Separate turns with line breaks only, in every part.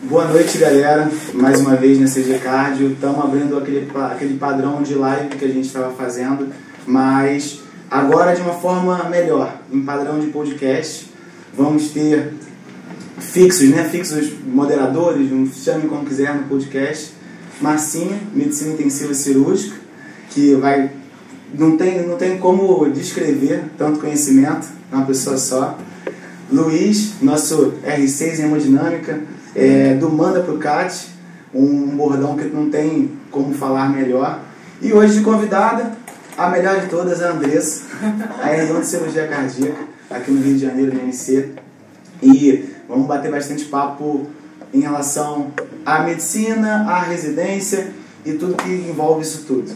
Boa noite, galera. Mais uma vez na CG Cardio. Estamos abrindo aquele padrão de live que a gente estava fazendo, mas agora de uma forma melhor, em padrão de podcast. Vamos ter fixos, né? Fixos moderadores, chamem como quiser no podcast. Marcinha, Medicina Intensiva Cirúrgica, que vai... Não tem como descrever tanto conhecimento, é uma pessoa só. Luiz, nosso R6 em hemodinâmica, do Manda pro CAT, um bordão que não tem como falar melhor. E hoje de convidada, a melhor de todas, a Andressa, a R1 de Cirurgia Cardíaca, aqui no Rio de Janeiro, no INC. E vamos bater bastante papo em relação à medicina, à residência e tudo que envolve isso tudo.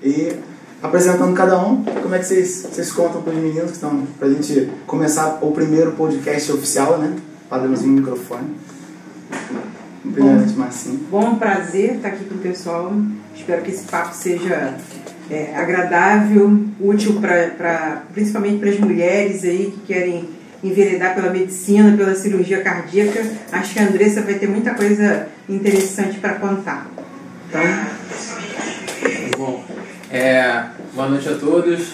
E apresentando cada um, como é que vocês contam para os meninos que estão, para a gente começar o primeiro podcast oficial, né? Padrãozinho no microfone. Primeiramente, Marcinho.
Bom, prazer estar aqui com o pessoal. Espero que esse papo seja agradável, útil principalmente para as mulheres aí que querem enveredar pela medicina, pela cirurgia cardíaca. Acho que a Andressa vai ter muita coisa interessante para contar. Então...
Bom, boa noite a todos.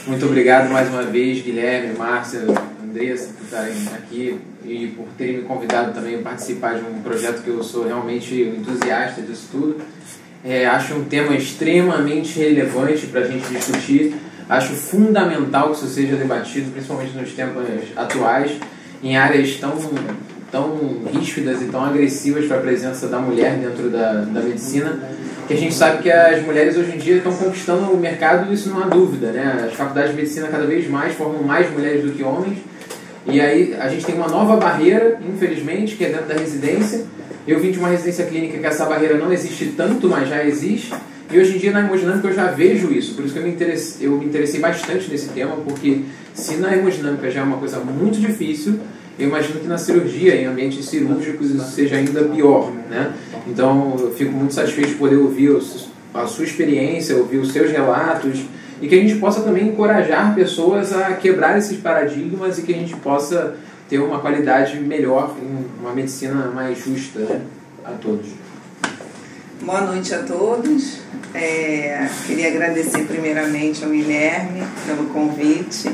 Muito obrigado mais uma vez, Guilherme, Márcia, Andressa, por estarem aqui e por terem me convidado também a participar de um projeto que eu sou realmente entusiasta disso tudo. Acho um tema extremamente relevante para a gente discutir. Acho fundamental que isso seja debatido, principalmente nos tempos atuais, em áreas tão ríspidas e tão agressivas para a presença da mulher dentro da medicina, que a gente sabe que as mulheres hoje em dia estão conquistando o mercado, isso não há dúvida, né? As faculdades de medicina cada vez mais formam mais mulheres do que homens, e aí a gente tem uma nova barreira, infelizmente, que é dentro da residência. Eu vim de uma residência clínica que essa barreira não existe tanto, mas já existe, e hoje em dia na hemodinâmica eu já vejo isso, por isso que eu me interessei bastante nesse tema, porque se na hemodinâmica já é uma coisa muito difícil, eu imagino que na cirurgia, em ambientes cirúrgicos, isso seja ainda pior, né? Então eu fico muito satisfeito de poder ouvir a sua experiência, ouvir os seus relatos, e que a gente possa também encorajar pessoas a quebrar esses paradigmas e que a gente possa ter uma qualidade melhor, uma medicina mais justa, né, a todos.
Boa noite a todos. Queria agradecer primeiramente ao Guilherme pelo convite.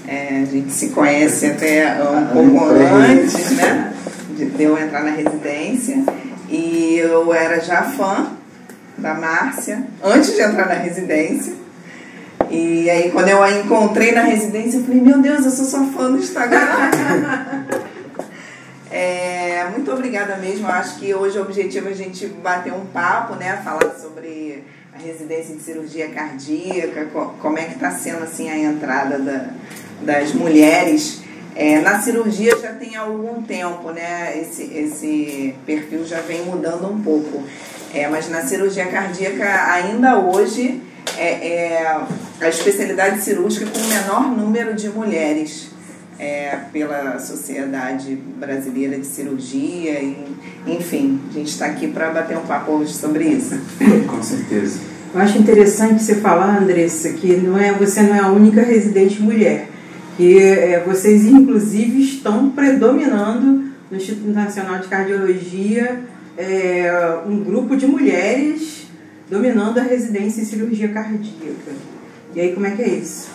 A gente se conhece até um pouco antes, né, de eu entrar na residência, e eu era já fã da Márcia antes de entrar na residência. E aí quando eu a encontrei na residência eu falei, meu Deus, eu sou sua fã do Instagram. Muito obrigada mesmo. Eu acho que hoje o objetivo é a gente bater um papo, né, falar sobre a residência de cirurgia cardíaca, como é que está sendo assim a entrada das mulheres. Na cirurgia já tem algum tempo, né? Esse perfil já vem mudando um pouco. Mas na cirurgia cardíaca ainda hoje a especialidade cirúrgica com o menor número de mulheres pela Sociedade Brasileira de Cirurgia. Enfim, a gente está aqui para bater um papo hoje sobre isso.
Com certeza.
Eu acho interessante você falar, Andressa, que você não é a única residente mulher. Que vocês, inclusive, estão predominando no Instituto Nacional de Cardiologia um grupo de mulheres dominando a residência em cirurgia cardíaca. E aí, como é que é isso?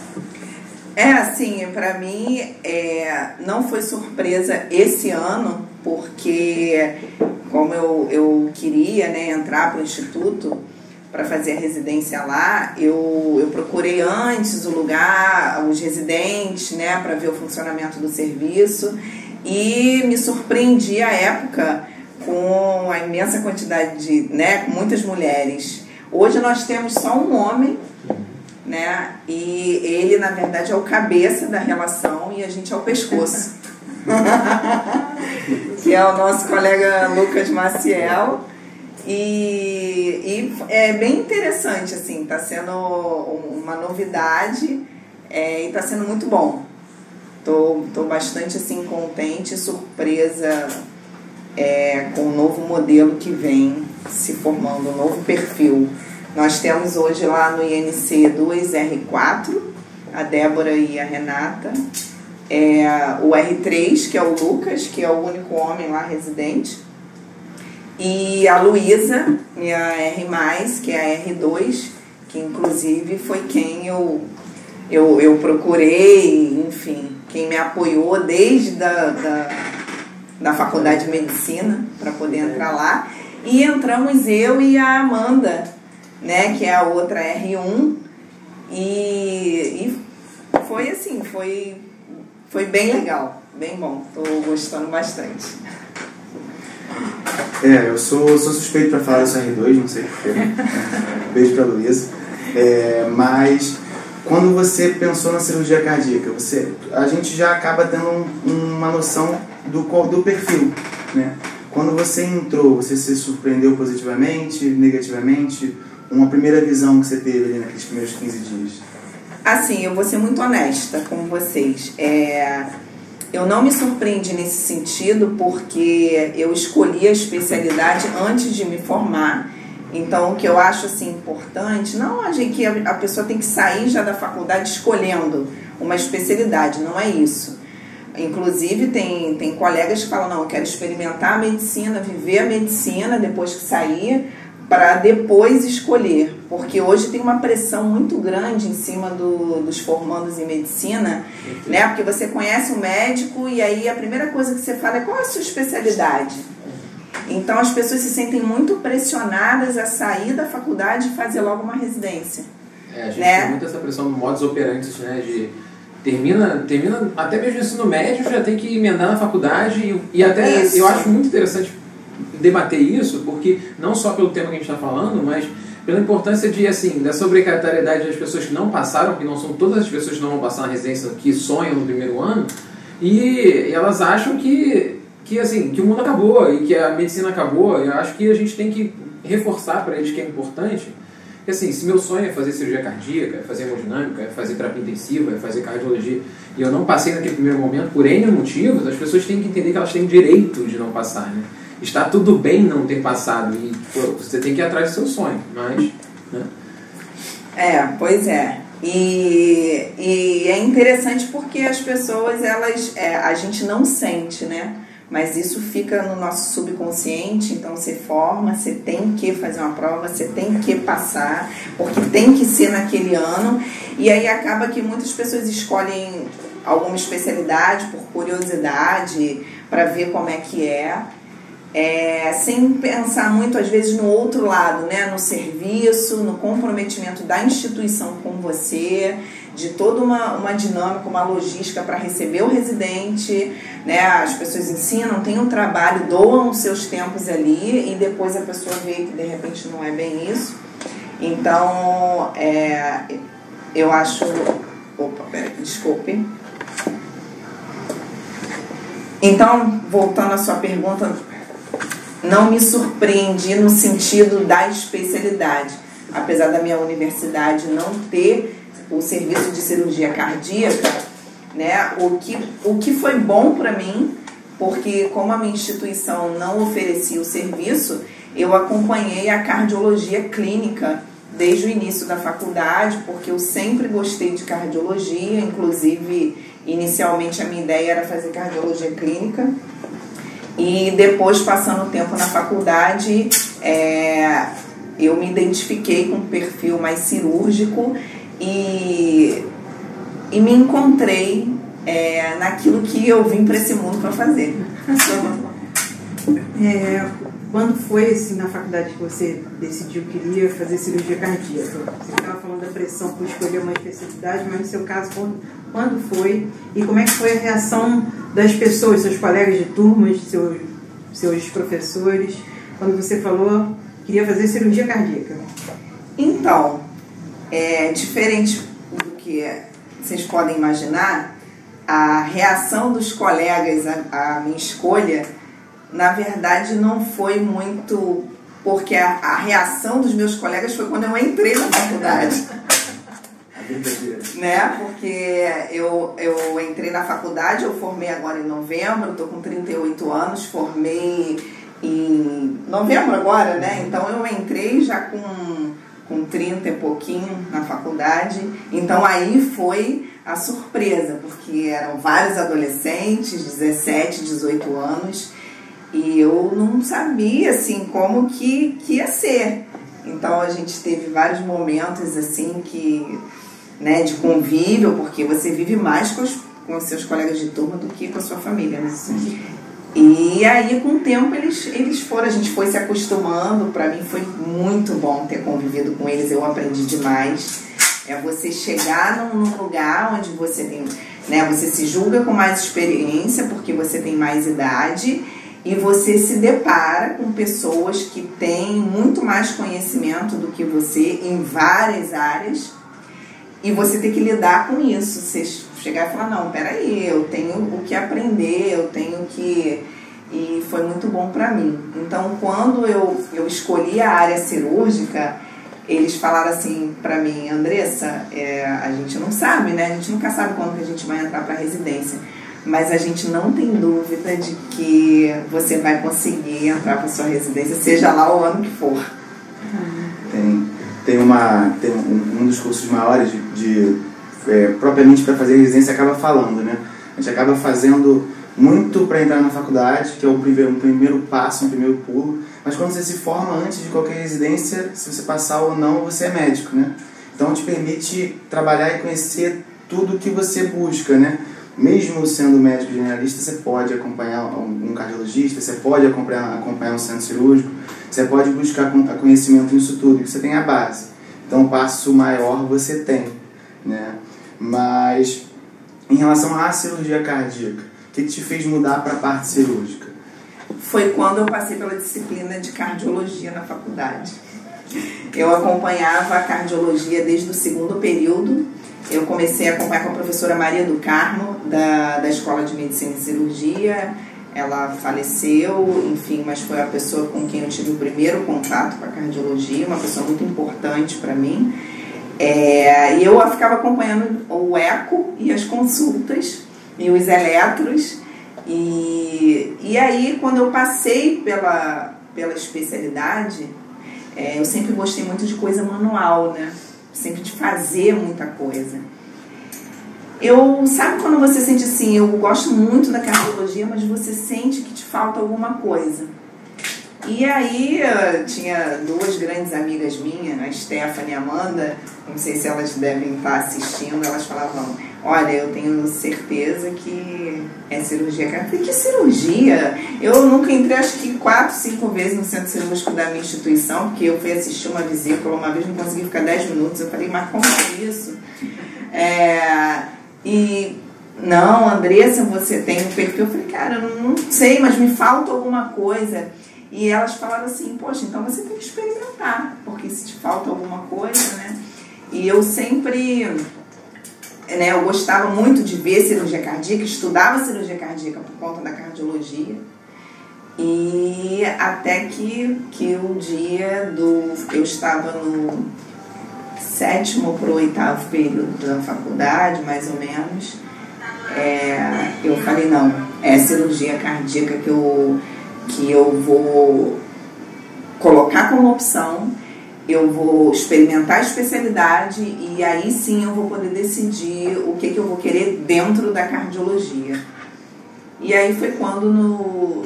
Assim, para mim, não foi surpresa esse ano, porque como eu queria, né, entrar para o Instituto para fazer a residência lá, eu procurei antes o lugar, os residentes, né, para ver o funcionamento do serviço, e me surpreendi à época com a imensa quantidade com muitas mulheres. Hoje nós temos só um homem, né, e ele na verdade é o cabeça da relação e a gente é o pescoço. Que é o nosso colega Lucas Maciel. E é bem interessante, assim, está sendo uma novidade e está sendo muito bom. Tô bastante assim, contente e surpresa com o novo modelo que vem se formando, um novo perfil. Nós temos hoje lá no INC 2R4, a Débora e a Renata, o R3, que é o Lucas, que é o único homem lá residente, E a Luísa, minha R+, que é a R2, que inclusive foi quem eu procurei, enfim, quem me apoiou desde da faculdade de medicina para poder entrar lá. E entramos eu e a Amanda, né, que é a outra R1, e foi assim, foi bem legal, bem bom, estou gostando bastante.
Eu sou suspeito para falar desse R2, não sei porquê. Beijo para a Luísa. Mas quando você pensou na cirurgia cardíaca, a gente já acaba tendo uma noção do perfil, né? Quando você entrou, você se surpreendeu positivamente, negativamente? Uma primeira visão que você teve ali naqueles primeiros 15 dias?
Assim, eu vou ser muito honesta com vocês. Eu não me surpreendi nesse sentido porque eu escolhi a especialidade antes de me formar. Então, o que eu acho assim, importante, não que a pessoa tem que sair já da faculdade escolhendo uma especialidade, não é isso. Inclusive, tem colegas que falam, não, eu quero experimentar a medicina, viver a medicina depois que sair, para depois escolher. Porque hoje tem uma pressão muito grande em cima dos formandos em medicina, né? Porque você conhece o médico e aí a primeira coisa que você fala é qual é a sua especialidade? Então, as pessoas se sentem muito pressionadas a sair da faculdade e fazer logo uma residência.
A gente tem muito essa pressão no modus operandi, né? De termina até mesmo o ensino médio, já tem que emendar na faculdade e até isso. Eu acho muito interessante debater isso, porque não só pelo tema que a gente está falando, mas pela importância da sobrecarregabilidade das pessoas que não passaram, que não são todas as pessoas que não vão passar na residência que sonham no primeiro ano, e elas acham que o mundo acabou e que a medicina acabou. Eu acho que a gente tem que reforçar para eles que é importante. Que, assim, se meu sonho é fazer cirurgia cardíaca, é fazer hemodinâmica, é fazer terapia intensiva, é fazer cardiologia, e eu não passei naquele primeiro momento por N motivos, as pessoas têm que entender que elas têm direito de não passar, né? Está tudo bem não ter passado e você tem que ir atrás do seu sonho, mas... Né?
Pois é. E é interessante porque as pessoas, a gente não sente, né? Mas isso fica no nosso subconsciente, então você forma, você tem que fazer uma prova, você tem que passar, porque tem que ser naquele ano, e aí acaba que muitas pessoas escolhem alguma especialidade por curiosidade, para ver como é que sem pensar muito, às vezes, no outro lado, né? No serviço, no comprometimento da instituição com você, de toda uma dinâmica, uma logística para receber o residente, né? As pessoas ensinam, têm um trabalho, doam os seus tempos ali e depois a pessoa vê que de repente não é bem isso. Então, eu acho... Opa, peraí, desculpe. Então, voltando à sua pergunta, não me surpreendi no sentido da especialidade, apesar da minha universidade não ter o serviço de cirurgia cardíaca, né? O que foi bom para mim, porque como a minha instituição não oferecia o serviço, eu acompanhei a cardiologia clínica desde o início da faculdade, porque eu sempre gostei de cardiologia, inclusive inicialmente a minha ideia era fazer cardiologia clínica, e depois, passando o tempo na faculdade, eu me identifiquei com um perfil mais cirúrgico e me encontrei naquilo que eu vim para esse mundo para fazer.
Quando foi assim, na faculdade que você decidiu que queria fazer cirurgia cardíaca? Você estava falando da pressão por escolher uma especialidade, mas no seu caso, quando foi? E como é que foi a reação das pessoas, seus colegas de turmas, seus professores, quando você falou que queria fazer cirurgia cardíaca?
Então, diferente do que vocês podem imaginar, a reação dos colegas à minha escolha, na verdade, não foi muito... Porque a reação dos meus colegas foi quando eu entrei na faculdade. Né? Porque eu entrei na faculdade, eu formei agora em novembro, estou com 38 anos, formei em novembro agora, né? Então eu entrei já com 30 e pouquinho na faculdade. Então aí foi a surpresa, porque eram vários adolescentes, 17, 18 anos, E eu não sabia, assim, como que ia ser. Então, a gente teve vários momentos, assim, né, de convívio, porque você vive mais com os seus colegas de turma do que com a sua família, né?
Sim.
E aí, com o tempo, eles foram, a gente foi se acostumando. Para mim foi muito bom ter convivido com eles, eu aprendi demais. É você chegar num lugar onde você tem, né, você se julga com mais experiência, porque você tem mais idade, e você se depara com pessoas que têm muito mais conhecimento do que você em várias áreas, e você tem que lidar com isso. Você chegar e falar, não, peraí, eu tenho o que aprender, eu tenho que... E foi muito bom para mim. Então, quando eu escolhi a área cirúrgica, eles falaram assim para mim, Andressa, a gente não sabe, né? A gente nunca sabe quando que a gente vai entrar para residência, mas a gente não tem dúvida de que você vai conseguir entrar para sua residência, seja lá o ano que for.
Tem um dos cursos maiores propriamente para fazer residência acaba falando, né? A gente acaba fazendo muito para entrar na faculdade, que é o primeiro passo, o primeiro pulo, mas quando você se forma antes de qualquer residência, se você passar ou não, você é médico, né? Então te permite trabalhar e conhecer tudo que você busca, né? Mesmo sendo médico generalista, você pode acompanhar um cardiologista, você pode acompanhar um centro cirúrgico, você pode buscar conhecimento nisso tudo, você tem a base. Então, o passo maior você tem, né? Mas, em relação à cirurgia cardíaca, o que te fez mudar para a parte cirúrgica?
Foi quando eu passei pela disciplina de cardiologia na faculdade. Eu acompanhava a cardiologia desde o segundo período. Eu comecei a acompanhar com a professora Maria do Carmo, da Escola de Medicina e Cirurgia. Ela faleceu, enfim, mas foi a pessoa com quem eu tive o primeiro contato com a cardiologia, uma pessoa muito importante para mim. E eu ficava acompanhando o eco e as consultas e os eletros. E aí, quando eu passei pela especialidade, eu sempre gostei muito de coisa manual, né? Sempre de fazer muita coisa. Sabe quando você sente assim, eu gosto muito da cardiologia, mas você sente que te falta alguma coisa. E aí, tinha duas grandes amigas minhas, a Stephanie e a Amanda, não sei se elas devem estar assistindo, elas falavam, olha, eu tenho certeza que é cirurgia cardíaca. Eu falei, que cirurgia? Eu nunca entrei, acho que 4, 5 vezes no centro cirúrgico da minha instituição, porque eu fui assistir uma vesícula, uma vez não consegui ficar 10 minutos, eu falei, mas como é isso? Não, Andressa, você tem um perfil. Eu falei, cara, eu não sei, mas me falta alguma coisa. E elas falaram assim, poxa, então você tem que experimentar, porque se te falta alguma coisa, né? E eu sempre, né, eu gostava muito de ver cirurgia cardíaca, estudava cirurgia cardíaca por conta da cardiologia. E até que um dia eu estava no 7º para o 8º período da faculdade, mais ou menos, eu falei, não, é cirurgia cardíaca que eu vou colocar como opção, eu vou experimentar a especialidade e aí sim eu vou poder decidir o que eu vou querer dentro da cardiologia. E aí foi quando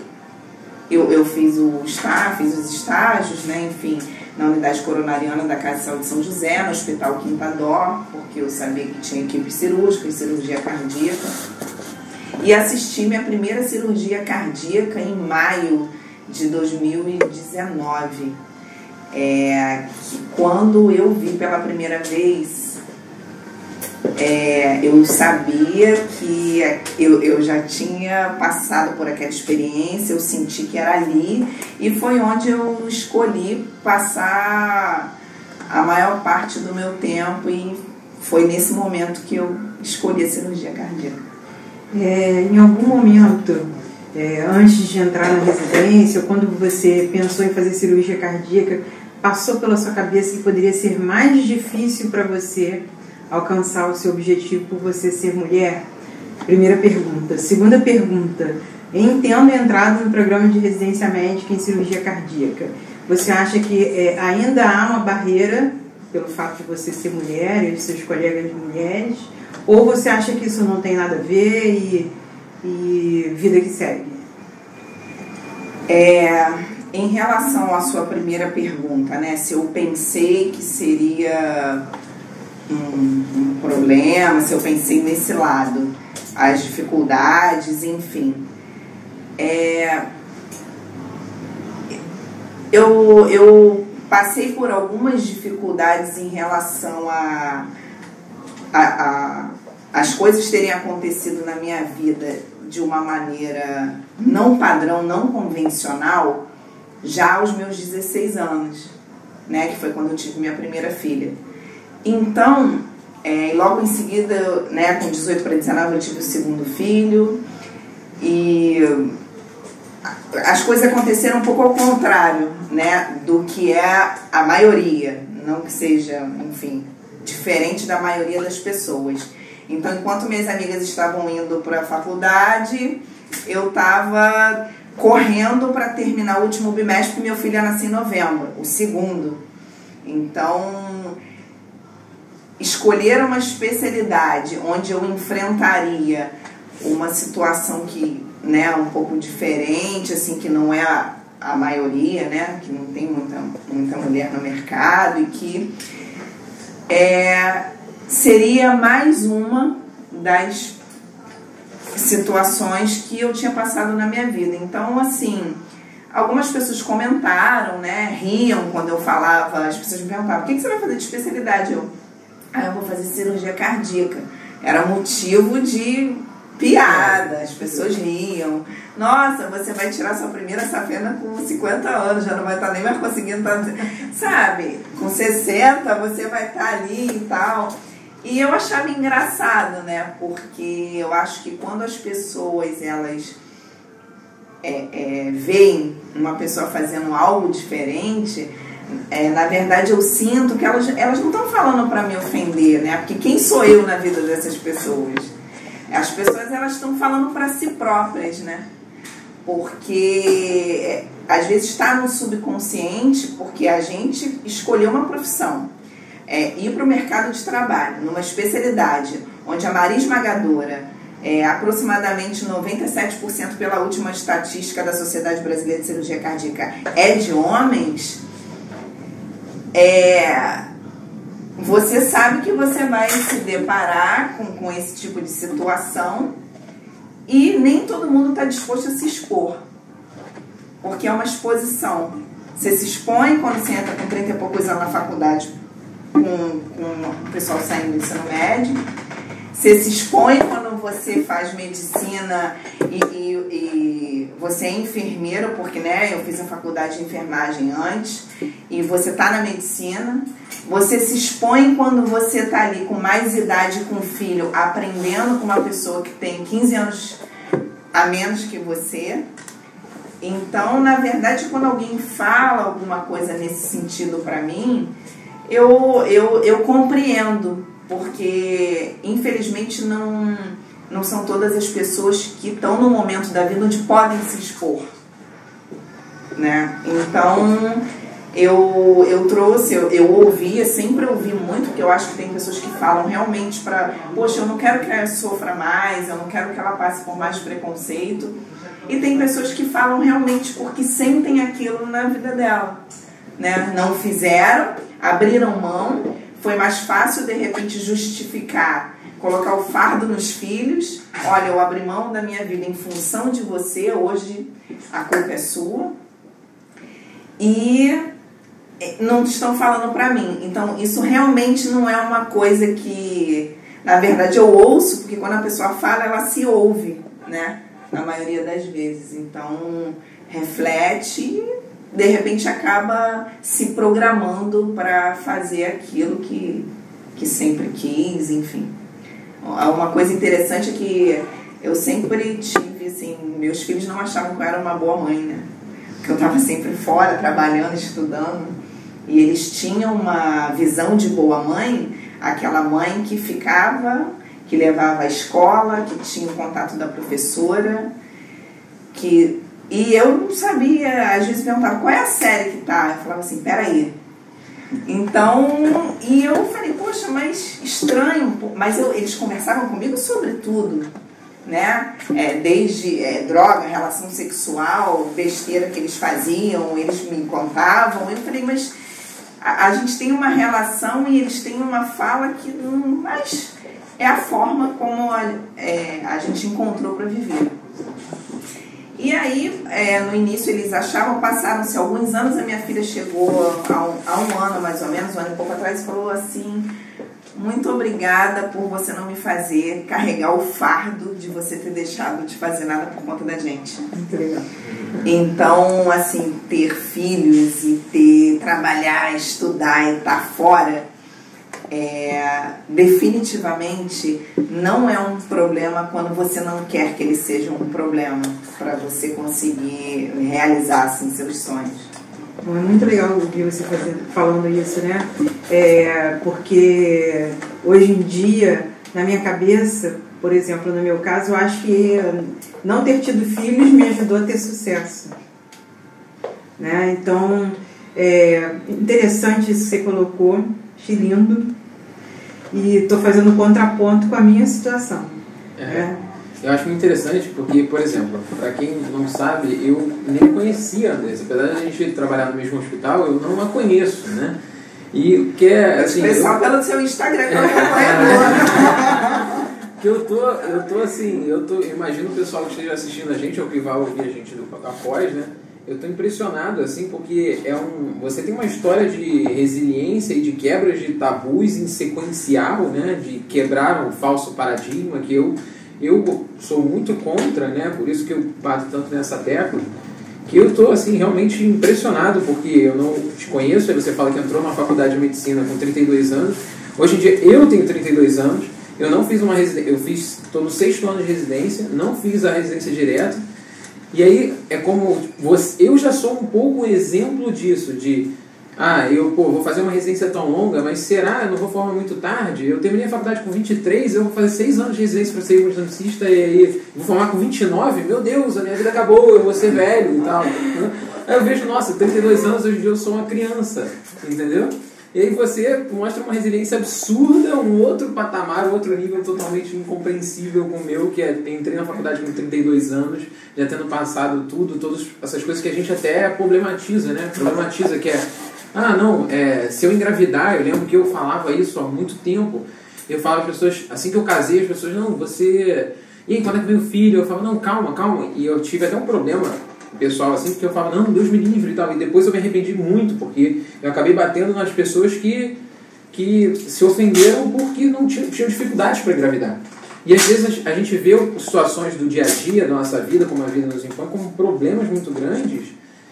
eu fiz os estágios, né, enfim, na unidade coronariana da Casa de Saúde São José, no Hospital Quinta Dó, porque eu sabia que tinha equipe cirúrgica e cirurgia cardíaca. E assisti minha primeira cirurgia cardíaca em maio de 2019. Quando eu vi pela primeira vez, eu sabia que eu já tinha passado por aquela experiência, eu senti que era ali, e foi onde eu escolhi passar a maior parte do meu tempo, e foi nesse momento que eu escolhi a cirurgia cardíaca.
Em algum momento, antes de entrar na residência, ou quando você pensou em fazer cirurgia cardíaca, passou pela sua cabeça que poderia ser mais difícil para você alcançar o seu objetivo por você ser mulher? Primeira pergunta. Segunda pergunta, em tendo entrado no programa de residência médica em cirurgia cardíaca, você acha que ainda há uma barreira pelo fato de você ser mulher e de seus colegas mulheres? Ou você acha que isso não tem nada a ver e vida que segue?
Em relação à sua primeira pergunta, né, se eu pensei que seria um problema, se eu pensei nesse lado, as dificuldades, enfim. Eu passei por algumas dificuldades em relação as coisas terem acontecido na minha vida de uma maneira não padrão, não convencional, já aos meus 16 anos, né, que foi quando eu tive minha primeira filha. Então, logo em seguida, né, com 18 para 19, eu tive o segundo filho, e as coisas aconteceram um pouco ao contrário, né, do que é a maioria, não que seja, enfim, diferente da maioria das pessoas. Então, enquanto minhas amigas estavam indo para a faculdade, eu estava correndo para terminar o último bimestre, porque meu filho ia nascer em novembro, o segundo. Então, escolher uma especialidade onde eu enfrentaria uma situação que, né, um pouco diferente, assim, que não é a maioria, né, que não tem muita mulher no mercado, e que seria mais uma das situações que eu tinha passado na minha vida. Então, assim, algumas pessoas comentaram, né, riam quando eu falava, as pessoas me perguntavam: o que você vai fazer de especialidade? Eu vou fazer cirurgia cardíaca. Era motivo de piada, as pessoas riam. Nossa, você vai tirar sua primeira safena com 50 anos, já não vai estar nem mais conseguindo, sabe? Com 60 você vai estar ali e tal. E eu achava engraçado, né? Porque eu acho que quando as pessoas, elas veem uma pessoa fazendo algo diferente, na verdade eu sinto que elas não estão falando para me ofender, né? Porque quem sou eu na vida dessas pessoas? As pessoas, elas estão falando para si próprias, né? Porque às vezes está no subconsciente, porque a gente escolheu uma profissão, ir para o mercado de trabalho, numa especialidade onde a maioria esmagadora, aproximadamente 97% pela última estatística da Sociedade Brasileira de Cirurgia Cardíaca, é de homens. Você sabe que você vai se deparar com esse tipo de situação, e nem todo mundo está disposto a se expor, porque é uma exposição. Você se expõe quando você entra com 30 e poucos anos na faculdade, com o pessoal saindo do ensino médio. Você se expõe quando você faz medicina e você é enfermeiro, porque, né, eu fiz a faculdade de enfermagem antes, e você está na medicina. Você se expõe quando você está ali com mais idade, com filho, aprendendo com uma pessoa que tem 15 anos a menos que você. Então, na verdade, quando alguém fala alguma coisa nesse sentido para mim, eu compreendo, porque infelizmente não são todas as pessoas que estão no momento da vida onde podem se expor, né? Então eu trouxe, eu ouvia, sempre ouvi muito, porque eu acho que tem pessoas que falam realmente poxa, eu não quero que ela sofra mais, eu não quero que ela passe por mais preconceito. E tem pessoas que falam realmente porque sentem aquilo na vida dela, né? Não fizeram, abriram mão. Foi mais fácil, de repente, justificar, colocar o fardo nos filhos. Olha, eu abri mão da minha vida em função de você, hoje a culpa é sua. E não estão falando pra mim. Então, isso realmente não é uma coisa que, na verdade, eu ouço, porque quando a pessoa fala, ela se ouve, né? Na maioria das vezes. Então, reflete e, de repente, acaba se programando para fazer aquilo que sempre quis, enfim. Uma coisa interessante é que eu sempre tive, assim, meus filhos não achavam que eu era uma boa mãe, né? Porque eu estava sempre fora, trabalhando, estudando, e eles tinham uma visão de boa mãe, aquela mãe que ficava, que levava à escola, que tinha o contato da professora, e eu não sabia, às vezes perguntava qual é a série que tá, eu falava assim, peraí. Então, e eu falei, poxa, mas estranho, mas eles conversavam comigo sobre tudo, né? Desde droga, relação sexual, besteira que eles faziam, eles me contavam. Eu falei, mas a gente tem uma relação e eles têm uma fala que não, mas é a forma como a gente encontrou para viver. E aí, no início eles achavam, passaram-se alguns anos, a minha filha chegou há um ano mais ou menos, um ano e pouco atrás, e falou assim: muito obrigada por você não me fazer carregar o fardo de você ter deixado de fazer nada por conta da gente.
Muito legal.
Então, assim, ter filhos e trabalhar, estudar e estar fora, definitivamente não é um problema quando você não quer que ele seja um problema, para você conseguir realizar assim, seus sonhos.
É muito legal ouvir você falando isso, né? Porque hoje em dia, na minha cabeça, por exemplo, no meu caso, eu acho que não ter tido filhos me ajudou a ter sucesso, né? Então, interessante isso que você colocou, achei lindo, e estou fazendo um contraponto com a minha situação.
Eu acho muito interessante porque, por exemplo, para quem não sabe, eu nem conhecia a Andressa. Apesar de a gente trabalhar no mesmo hospital, eu não a conheço, né? E que é assim...
Pessoal, pelo seu Instagram, que
eu tô assim, eu imagino o pessoal que esteja assistindo a gente, ou que vai ouvir a gente após, né? Eu tô impressionado, assim, porque você tem uma história de resiliência e de quebras de tabus em sequencial, né? De quebrar um falso paradigma que eu sou muito contra, né? Por isso que eu bato tanto nessa tecla, que eu tô, assim, realmente impressionado, porque eu não te conheço, aí você fala que entrou na faculdade de medicina com 32 anos. Hoje em dia eu tenho 32 anos, eu não fiz uma residência, estou no 6º ano de residência, não fiz a residência direta. E aí é como eu já sou um pouco um exemplo disso, de vou fazer uma residência tão longa, mas será? Eu não vou formar muito tarde? Eu terminei a faculdade com 23, eu vou fazer 6 anos de residência para ser estaticista e aí vou formar com 29? Meu Deus, a minha vida acabou, eu vou ser velho e tal. Aí eu vejo, nossa, 32 anos, hoje em dia eu sou uma criança, entendeu? E aí você mostra uma resiliência absurda, um outro patamar, um outro nível totalmente incompreensível com o meu, que entrei na faculdade com 32 anos, já tendo passado todas essas coisas que a gente até problematiza, né? Problematiza, que se eu engravidar, eu lembro que eu falava isso há muito tempo, eu falava às pessoas, assim que eu casei, as pessoas, não, você... E aí, quando é que vem o filho? Eu falava, não, calma. E eu tive até um problema pessoal assim, porque eu falava, não, Deus me livre e tal. E depois eu me arrependi muito, porque eu acabei batendo nas pessoas que se ofenderam porque não tinham dificuldades para engravidar. E às vezes a gente vê situações do dia a dia, da nossa vida, como a vida nos impõe, como problemas muito grandes,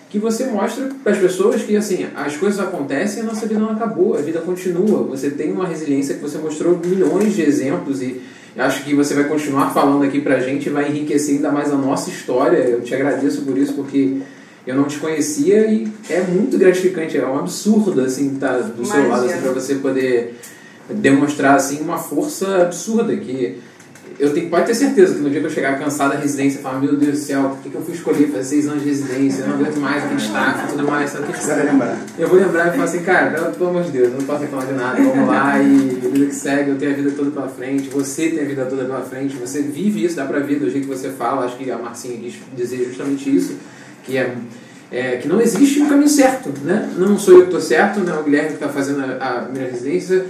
que você mostra para as pessoas que assim, as coisas acontecem e a nossa vida não acabou, a vida continua. Você tem uma resiliência que você mostrou milhões de exemplos e eu acho que você vai continuar falando aqui pra gente e vai enriquecer ainda mais a nossa história. Eu te agradeço por isso, porque eu não te conhecia e é muito gratificante, é um absurdo assim, estar do seu lado assim, para você poder demonstrar assim, uma força absurda que pode ter certeza que no dia que eu chegar cansado da residência, eu falar, meu Deus do céu, por que eu fui escolher fazer 6 anos de residência? Eu não aguento mais aquele staff e tudo mais. Sabe o que
você vai lembrar?
Eu vou lembrar e falar assim, cara, pelo amor de Deus, eu não posso reclamar de nada, vamos lá e vida que segue, eu tenho a vida toda pela frente, você tem a vida toda pela frente, você vive isso, dá pra ver do jeito que você fala. Acho que a Marcinha quis dizer justamente isso, que que não existe um caminho certo, né? Não sou eu que estou certo, não é o Guilherme que está fazendo a minha residência,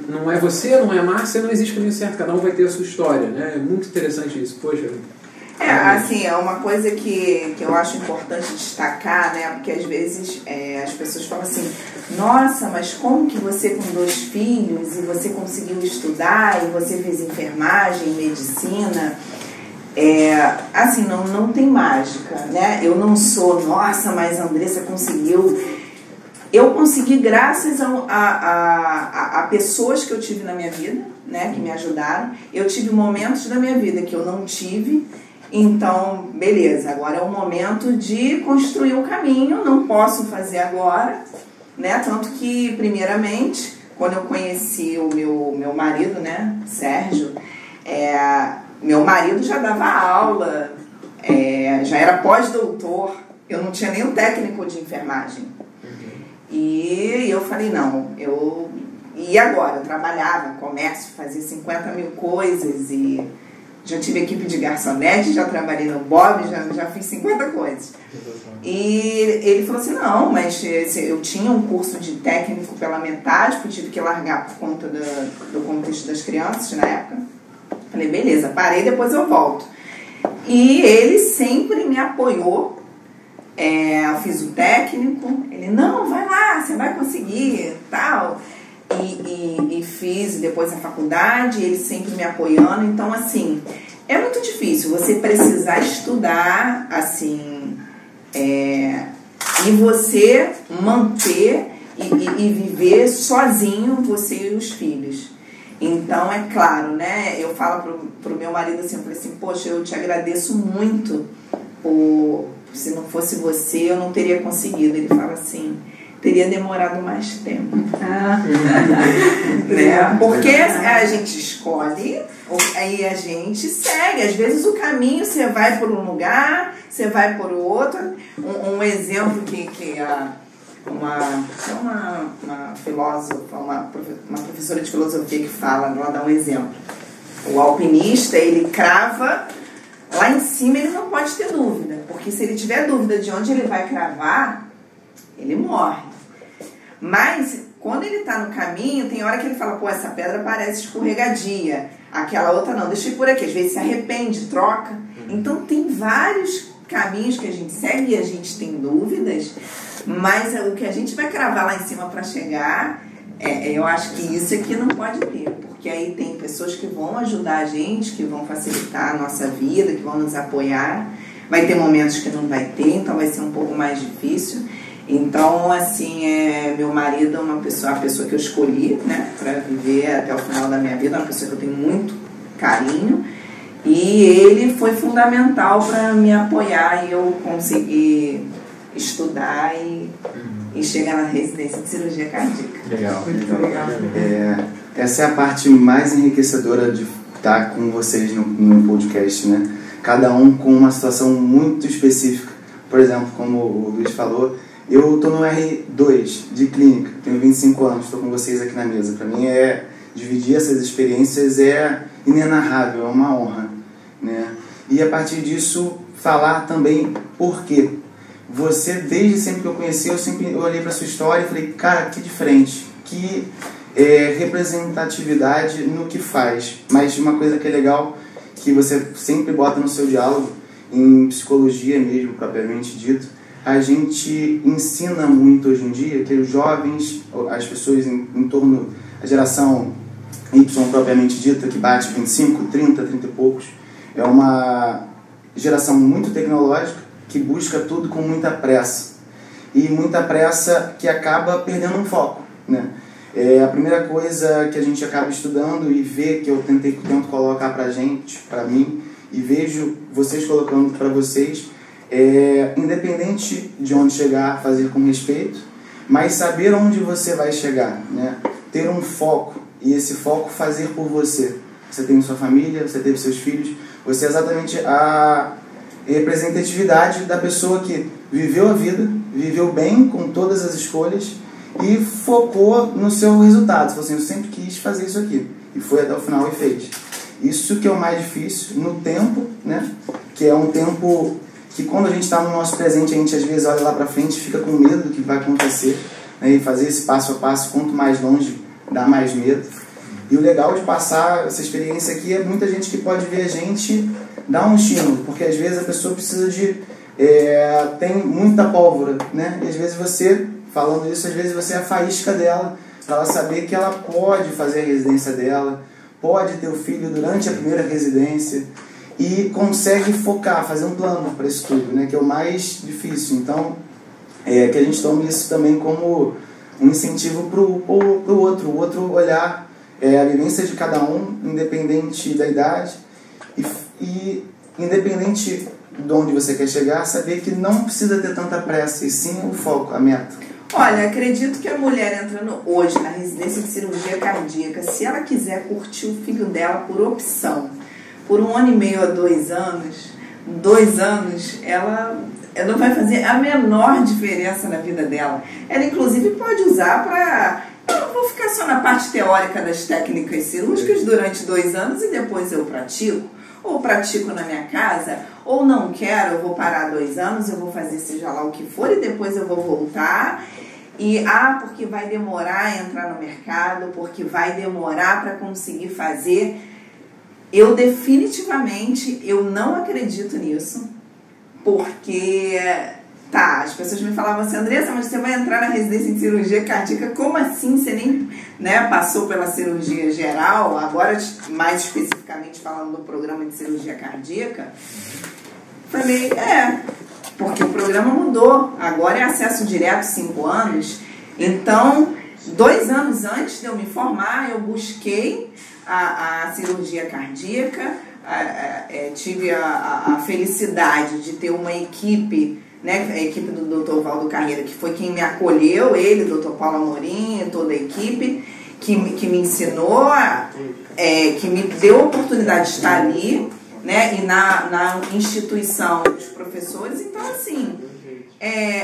não é você, não é a Márcia, não existe caminho certo, cada um vai ter a sua história, né? É muito interessante isso, poxa.
Assim, é uma coisa que eu acho importante destacar, né? Porque às vezes as pessoas falam assim, nossa, mas como que você com 2 filhos e você conseguiu estudar e você fez enfermagem, medicina? Assim, não tem mágica, né? Eu não sou, nossa, mas a Andressa conseguiu. Eu consegui graças a pessoas que eu tive na minha vida, né? Que me ajudaram. Eu tive momentos da minha vida que eu não tive. Então, beleza, agora é o momento de construir um caminho. Não posso fazer agora, né? Tanto que, primeiramente, quando eu conheci o meu marido, né? Sérgio, meu marido já dava aula, já era pós-doutor, eu não tinha nem um técnico de enfermagem. E eu falei, não, e agora? Eu trabalhava, comércio, fazia 50 mil coisas e já tive equipe de garçonete, já trabalhei no Bob, já fiz 50 coisas. E ele falou assim, não, mas eu tinha um curso de técnico pela metade, porque tive que largar por conta do contexto das crianças na época. Falei, beleza, parei, depois eu volto. E ele sempre me apoiou. Eu fiz o técnico, ele, não, vai lá, você vai conseguir, tal. E fiz depois a faculdade, ele sempre me apoiando. Então, assim, é muito difícil você precisar estudar, assim, e você manter e viver sozinho, você e os filhos. Então, é claro, né? Eu falo pro meu marido assim, eu falei assim, poxa, eu te agradeço muito se não fosse você, eu não teria conseguido. Ele fala assim, teria demorado mais tempo. Né? Porque a gente escolhe, aí a gente segue. Às vezes o caminho, você vai por um lugar, você vai por outro. Um exemplo que uma filósofa, uma professora de filosofia que fala, ela dá um exemplo. O alpinista, ele crava lá em cima, ele não pode ter dúvida, porque se ele tiver dúvida de onde ele vai cravar, ele morre. Mas quando ele está no caminho, tem hora que ele fala, pô, essa pedra parece escorregadia, aquela outra não, deixa eu ir por aqui. Às vezes se arrepende, troca. Então tem vários caminhos que a gente segue e a gente tem dúvidas, mas o que a gente vai cravar lá em cima para chegar, eu acho que isso aqui não pode ter, porque aí tem pessoas que vão ajudar a gente, que vão facilitar a nossa vida, que vão nos apoiar. Vai ter momentos que não vai ter, então vai ser um pouco mais difícil. Então, assim, meu marido é a pessoa que eu escolhi, né, para viver até o final da minha vida, uma pessoa que eu tenho muito carinho, e ele foi fundamental para me apoiar e eu conseguir estudar e chegar na residência de cirurgia cardíaca.
Legal. Essa é a parte mais enriquecedora de estar com vocês no podcast, né? Cada um com uma situação muito específica. Por exemplo, como o Luiz falou, eu estou no R2 de clínica, tenho 25 anos, estou com vocês aqui na mesa. Para mim, dividir essas experiências é inenarrável, é uma honra, né? E a partir disso, falar também por quê. Você, desde sempre que eu conheci, eu sempre olhei para sua história e falei, cara, que diferente, que representatividade no que faz. Mas uma coisa que é legal, que você sempre bota no seu diálogo, em psicologia mesmo, propriamente dito, a gente ensina muito hoje em dia que os jovens, as pessoas em torno da geração Y propriamente dita, que bate 25, 30 e poucos, é uma geração muito tecnológica, que busca tudo com muita pressa. E muita pressa que acaba perdendo um foco, né? A primeira coisa que a gente acaba estudando e vê, que eu tento colocar pra gente, pra mim, e vejo vocês colocando para vocês, independente de onde chegar, fazer com respeito, mas saber onde você vai chegar, né? Ter um foco, e esse foco fazer por você. Você tem sua família, você teve seus filhos, você é exatamente a representatividade da pessoa que viveu a vida, viveu bem com todas as escolhas e focou no seu resultado. Você falou assim, eu sempre quis fazer isso aqui, e foi até o final e fez. Isso que é o mais difícil no tempo, né? Que é um tempo que quando a gente está no nosso presente, a gente às vezes olha lá para frente e fica com medo do que vai acontecer, né? E fazer esse passo a passo, quanto mais longe, dá mais medo. E o legal de passar essa experiência aqui é muita gente que pode ver a gente dar um estímulo, porque às vezes a pessoa precisa de... tem muita pólvora, né? E às vezes você, falando isso, às vezes você é a faísca dela, para ela saber que ela pode fazer a residência dela, pode ter o filho durante a primeira residência e consegue focar, fazer um plano para isso tudo, né? Que é o mais difícil. Então, que a gente tome isso também como um incentivo para o outro olhar a vivência de cada um, independente da idade e independente de onde você quer chegar, saber que não precisa ter tanta pressa, e sim o foco, a meta.
Olha, acredito que a mulher entrando hoje na residência de cirurgia cardíaca, se ela quiser curtir o filho dela por opção, por 1 ano e meio a 2 anos, 2 anos, ela não vai fazer a menor diferença na vida dela. Ela, inclusive, pode usar para... Eu não vou ficar só na parte teórica das técnicas cirúrgicas durante 2 anos e depois eu pratico. ou pratico na minha casa, ou não quero, eu vou parar 2 anos, eu vou fazer seja lá o que for e depois eu vou voltar. E, porque vai demorar a entrar no mercado, porque vai demorar para conseguir fazer. Eu definitivamente, eu não acredito nisso, porque, as pessoas me falavam assim, Andressa, mas você vai entrar na residência em cirurgia cardíaca, como assim? Você nem, né, passou pela cirurgia geral, agora mais especificamente falando do programa de cirurgia cardíaca. Falei, porque o programa mudou, agora é acesso direto 5 anos, então 2 anos antes de eu me formar, eu busquei a cirurgia cardíaca, tive a felicidade de ter uma equipe, né, a equipe do Dr. Valdo Carreira, que foi quem me acolheu, ele, Dr. Paulo Amorim, toda a equipe, que me ensinou, que me deu a oportunidade de estar ali, né, e na instituição dos professores. Então, assim,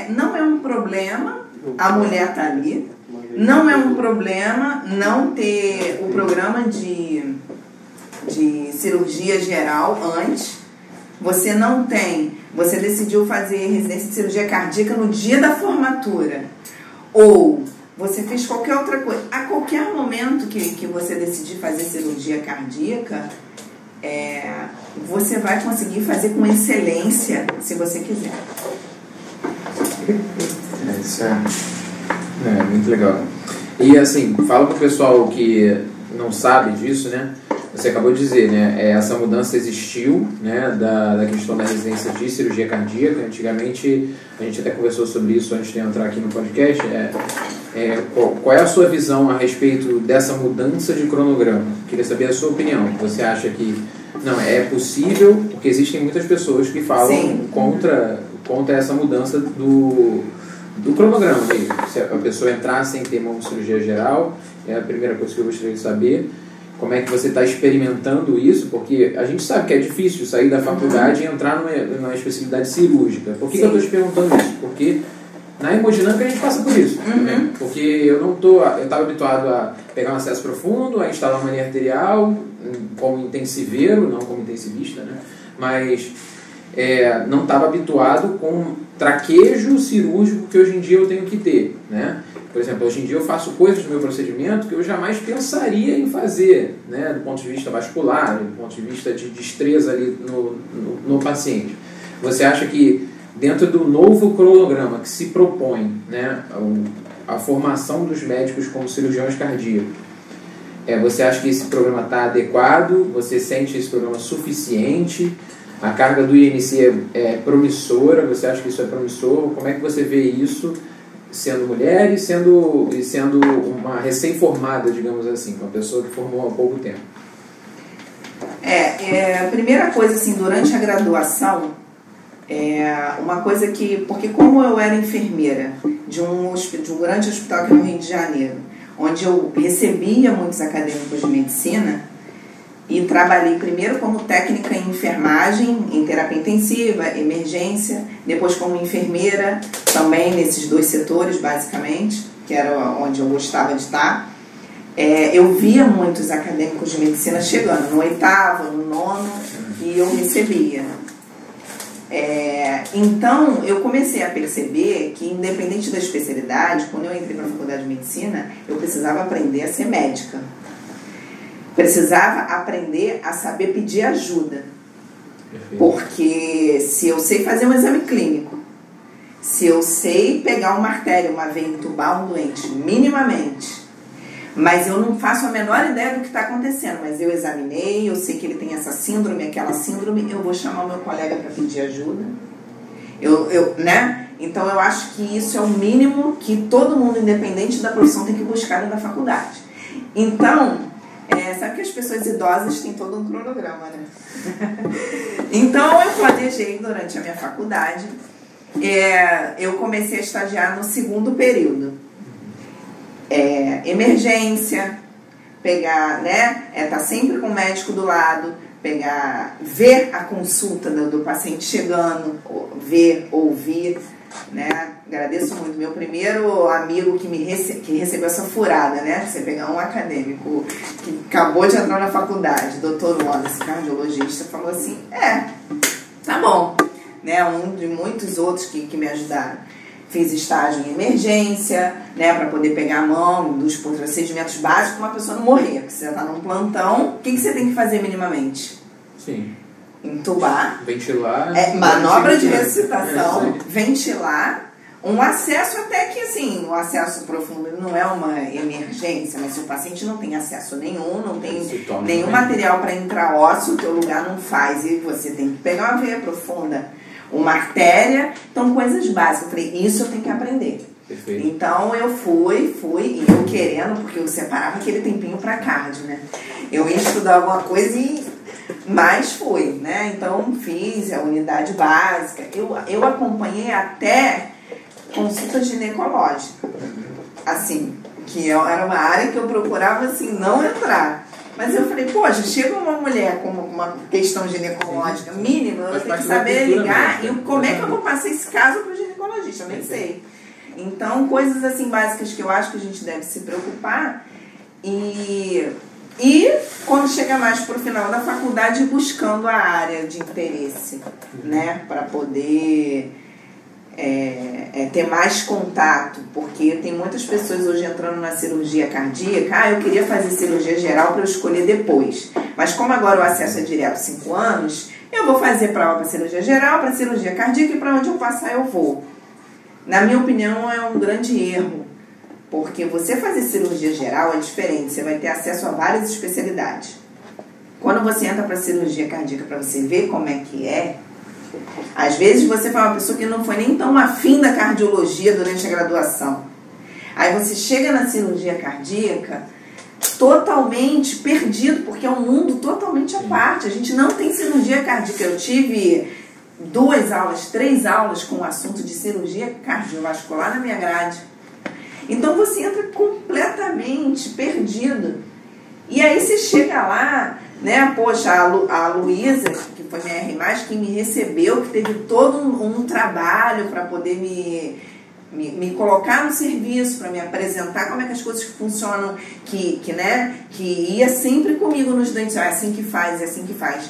não é um problema a mulher estar ali, não é um problema não ter o programa de cirurgia geral antes. Você não tem, você decidiu fazer residência de cirurgia cardíaca no dia da formatura, ou você fez qualquer outra coisa. A qualquer momento que você decidir fazer cirurgia cardíaca, você vai conseguir fazer com excelência, se você quiser.
Isso é
muito legal. E assim, fala pro pessoal que não sabe disso, né? Você acabou de dizer, né? Essa mudança existiu, né? Da questão da residência de cirurgia cardíaca. Antigamente, a gente até conversou sobre isso antes de entrar aqui no podcast. Qual é a sua visão a respeito dessa mudança de cronograma? Queria saber a sua opinião. Você acha que não é possível? Porque existem muitas pessoas que falam contra essa mudança do cronograma mesmo. Se a pessoa entrar sem ter uma cirurgia geral, é a primeira coisa que eu gostaria de saber. Como é que você está experimentando isso? Porque a gente sabe que é difícil sair da faculdade e entrar numa especialidade cirúrgica. Por que eu estou te perguntando isso? Porque na hemodinâmica a gente passa por isso. Né? Porque eu estava habituado a pegar um acesso profundo, a instalar uma linha arterial como intensiveiro, não como intensivista, né? Mas não estava habituado com traquejo cirúrgico que hoje em dia eu tenho que ter, né? Por exemplo, hoje em dia eu faço coisas no meu procedimento que eu jamais pensaria em fazer, né? Do ponto de vista vascular, do ponto de vista de destreza ali no paciente. Você acha que dentro do novo cronograma que se propõe, né, a formação dos médicos como cirurgiões cardíacos, você acha que esse programa está adequado? Você sente esse programa suficiente? A carga do INC é promissora? Você acha que isso é promissor? Como é que você vê isso sendo mulher e sendo uma recém-formada, digamos assim, uma pessoa que formou há pouco tempo?
A primeira coisa, assim, durante a graduação, uma coisa porque como eu era enfermeira de um grande hospital aqui no Rio de Janeiro, onde eu recebia muitos acadêmicos de medicina, e trabalhei primeiro como técnica em enfermagem, em terapia intensiva, emergência, depois como enfermeira, também nesses 2 setores, basicamente, que era onde eu gostava de estar. Eu via muitos acadêmicos de medicina chegando no 8º, no 9º, e eu recebia. Então, eu comecei a perceber que, independente da especialidade, quando eu entrei na faculdade de medicina, eu precisava aprender a ser médica. Precisava aprender a saber pedir ajuda. Perfeito. Porque se eu sei fazer um exame clínico, se eu sei pegar uma artéria, uma veia, entubar um doente, minimamente, mas eu não faço a menor ideia do que está acontecendo, mas eu examinei, eu sei que ele tem essa síndrome, aquela síndrome, eu vou chamar o meu colega para pedir ajuda. Né? Então eu acho que isso é o mínimo que todo mundo, independente da profissão, tem que buscar dentro da faculdade. Então, sabe que as pessoas idosas têm todo um cronograma, né? Então eu planejei durante a minha faculdade, eu comecei a estagiar no 2º período. Emergência, pegar, né? Tá sempre com o médico do lado, ver a consulta do paciente chegando, ver, ouvir, né? Agradeço muito. Meu primeiro amigo que recebeu essa furada, né? Você pegar um acadêmico que acabou de entrar na faculdade, doutor Wallace, cardiologista, falou assim, tá bom, né? Um de muitos outros que me ajudaram. Fiz estágio em emergência, né? Para poder pegar a mão dos procedimentos básicos para uma pessoa não morrer. Porque você está num plantão, o que você tem que fazer minimamente?
Sim.
Entubar,
ventilar,
manobra de ressuscitação, ventilar, um acesso até que, assim, o acesso profundo não é uma emergência, mas se o paciente não tem acesso nenhum, não tem nenhum material para entrar ósseo, o teu lugar não faz e você tem que pegar uma veia profunda, uma artéria, então coisas básicas. Eu falei, isso eu tenho que aprender.
Perfeito.
Então eu fui, e eu querendo, porque eu separava aquele tempinho para cardio, né? Eu ia estudar alguma coisa mas fui, né? Então fiz a unidade básica. Eu acompanhei até consulta ginecológica. Assim, que era uma área que eu procurava assim, não entrar. Mas eu falei, poxa, chega uma mulher com uma questão ginecológica mínima, eu tenho que saber ligar e como é que eu vou passar esse caso para o ginecologista, eu nem sei. Então, coisas assim básicas que eu acho que a gente deve se preocupar e quando chega mais para o final da faculdade, buscando a área de interesse, né? Para poder ter mais contato, porque tem muitas pessoas hoje entrando na cirurgia cardíaca. Eu queria fazer cirurgia geral para eu escolher depois. Mas como agora o acesso é direto 5 anos, eu vou fazer prova para cirurgia geral, para cirurgia cardíaca e para onde eu passar eu vou. Na minha opinião, é um grande erro. Porque você fazer cirurgia geral é diferente, você vai ter acesso a várias especialidades. Quando você entra para cirurgia cardíaca, para você ver como é que é, às vezes você foi uma pessoa que não foi nem tão afim da cardiologia durante a graduação. Aí você chega na cirurgia cardíaca totalmente perdido, porque é um mundo totalmente à parte. A gente não tem cirurgia cardíaca. Eu tive 2 aulas, 3 aulas com o assunto de cirurgia cardiovascular na minha grade. Então você entra completamente perdido. E aí você chega lá, né? Poxa, a Luísa, que foi minha R+, que me recebeu, que teve todo um trabalho para poder me colocar no serviço, para me apresentar como é que as coisas funcionam, que ia sempre comigo nos dentes, é assim que faz, é assim que faz.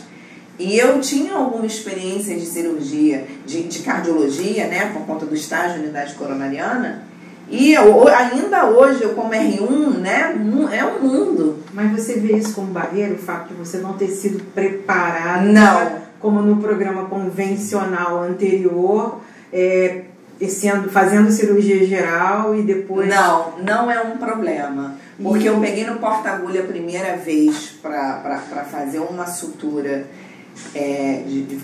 E eu tinha alguma experiência de cirurgia, de cardiologia, né? Por conta do estágio de unidade coronariana. E ainda hoje, eu como R1, né, é um mundo.
Mas você vê isso como barreira, o fato de você não ter sido preparada,
não,
como no programa convencional anterior, fazendo cirurgia geral e depois...
Não é um problema. Porque eu peguei no porta-agulha a primeira vez para fazer uma sutura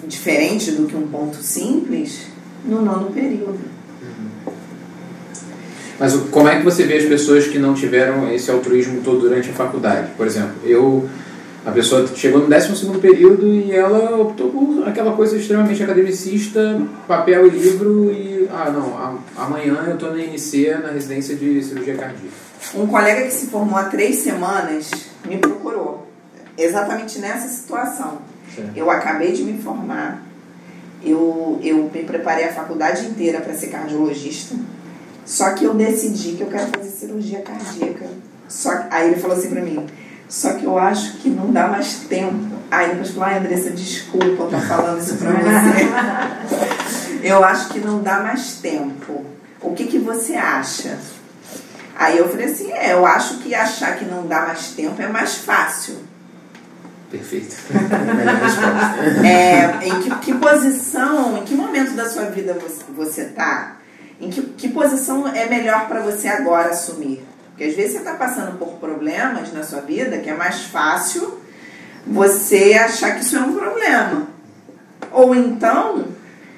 diferente do que um ponto simples no 9º período.
Mas como é que você vê as pessoas que não tiveram esse altruísmo todo durante a faculdade? Por exemplo, a pessoa chegou no 12º período e ela optou por aquela coisa extremamente academicista, papel e livro e, amanhã eu estou na INC, na residência de cirurgia cardíaca.
Um colega que se formou há 3 semanas me procurou, exatamente nessa situação. Certo. Eu acabei de me formar, eu me preparei a faculdade inteira para ser cardiologista. Só que eu decidi que eu quero fazer cirurgia cardíaca. Aí ele falou assim pra mim, só que eu acho que não dá mais tempo. Aí depois falou, Andressa, desculpa eu tô falando isso pra você. Eu acho que não dá mais tempo. O que você acha? Aí eu falei assim, eu acho que achar que não dá mais tempo é mais fácil.
Perfeito.
Em que posição, em que momento da sua vida você tá? Em que posição é melhor para você agora assumir? Porque às vezes você está passando por problemas na sua vida que é mais fácil você achar que isso é um problema. Ou então,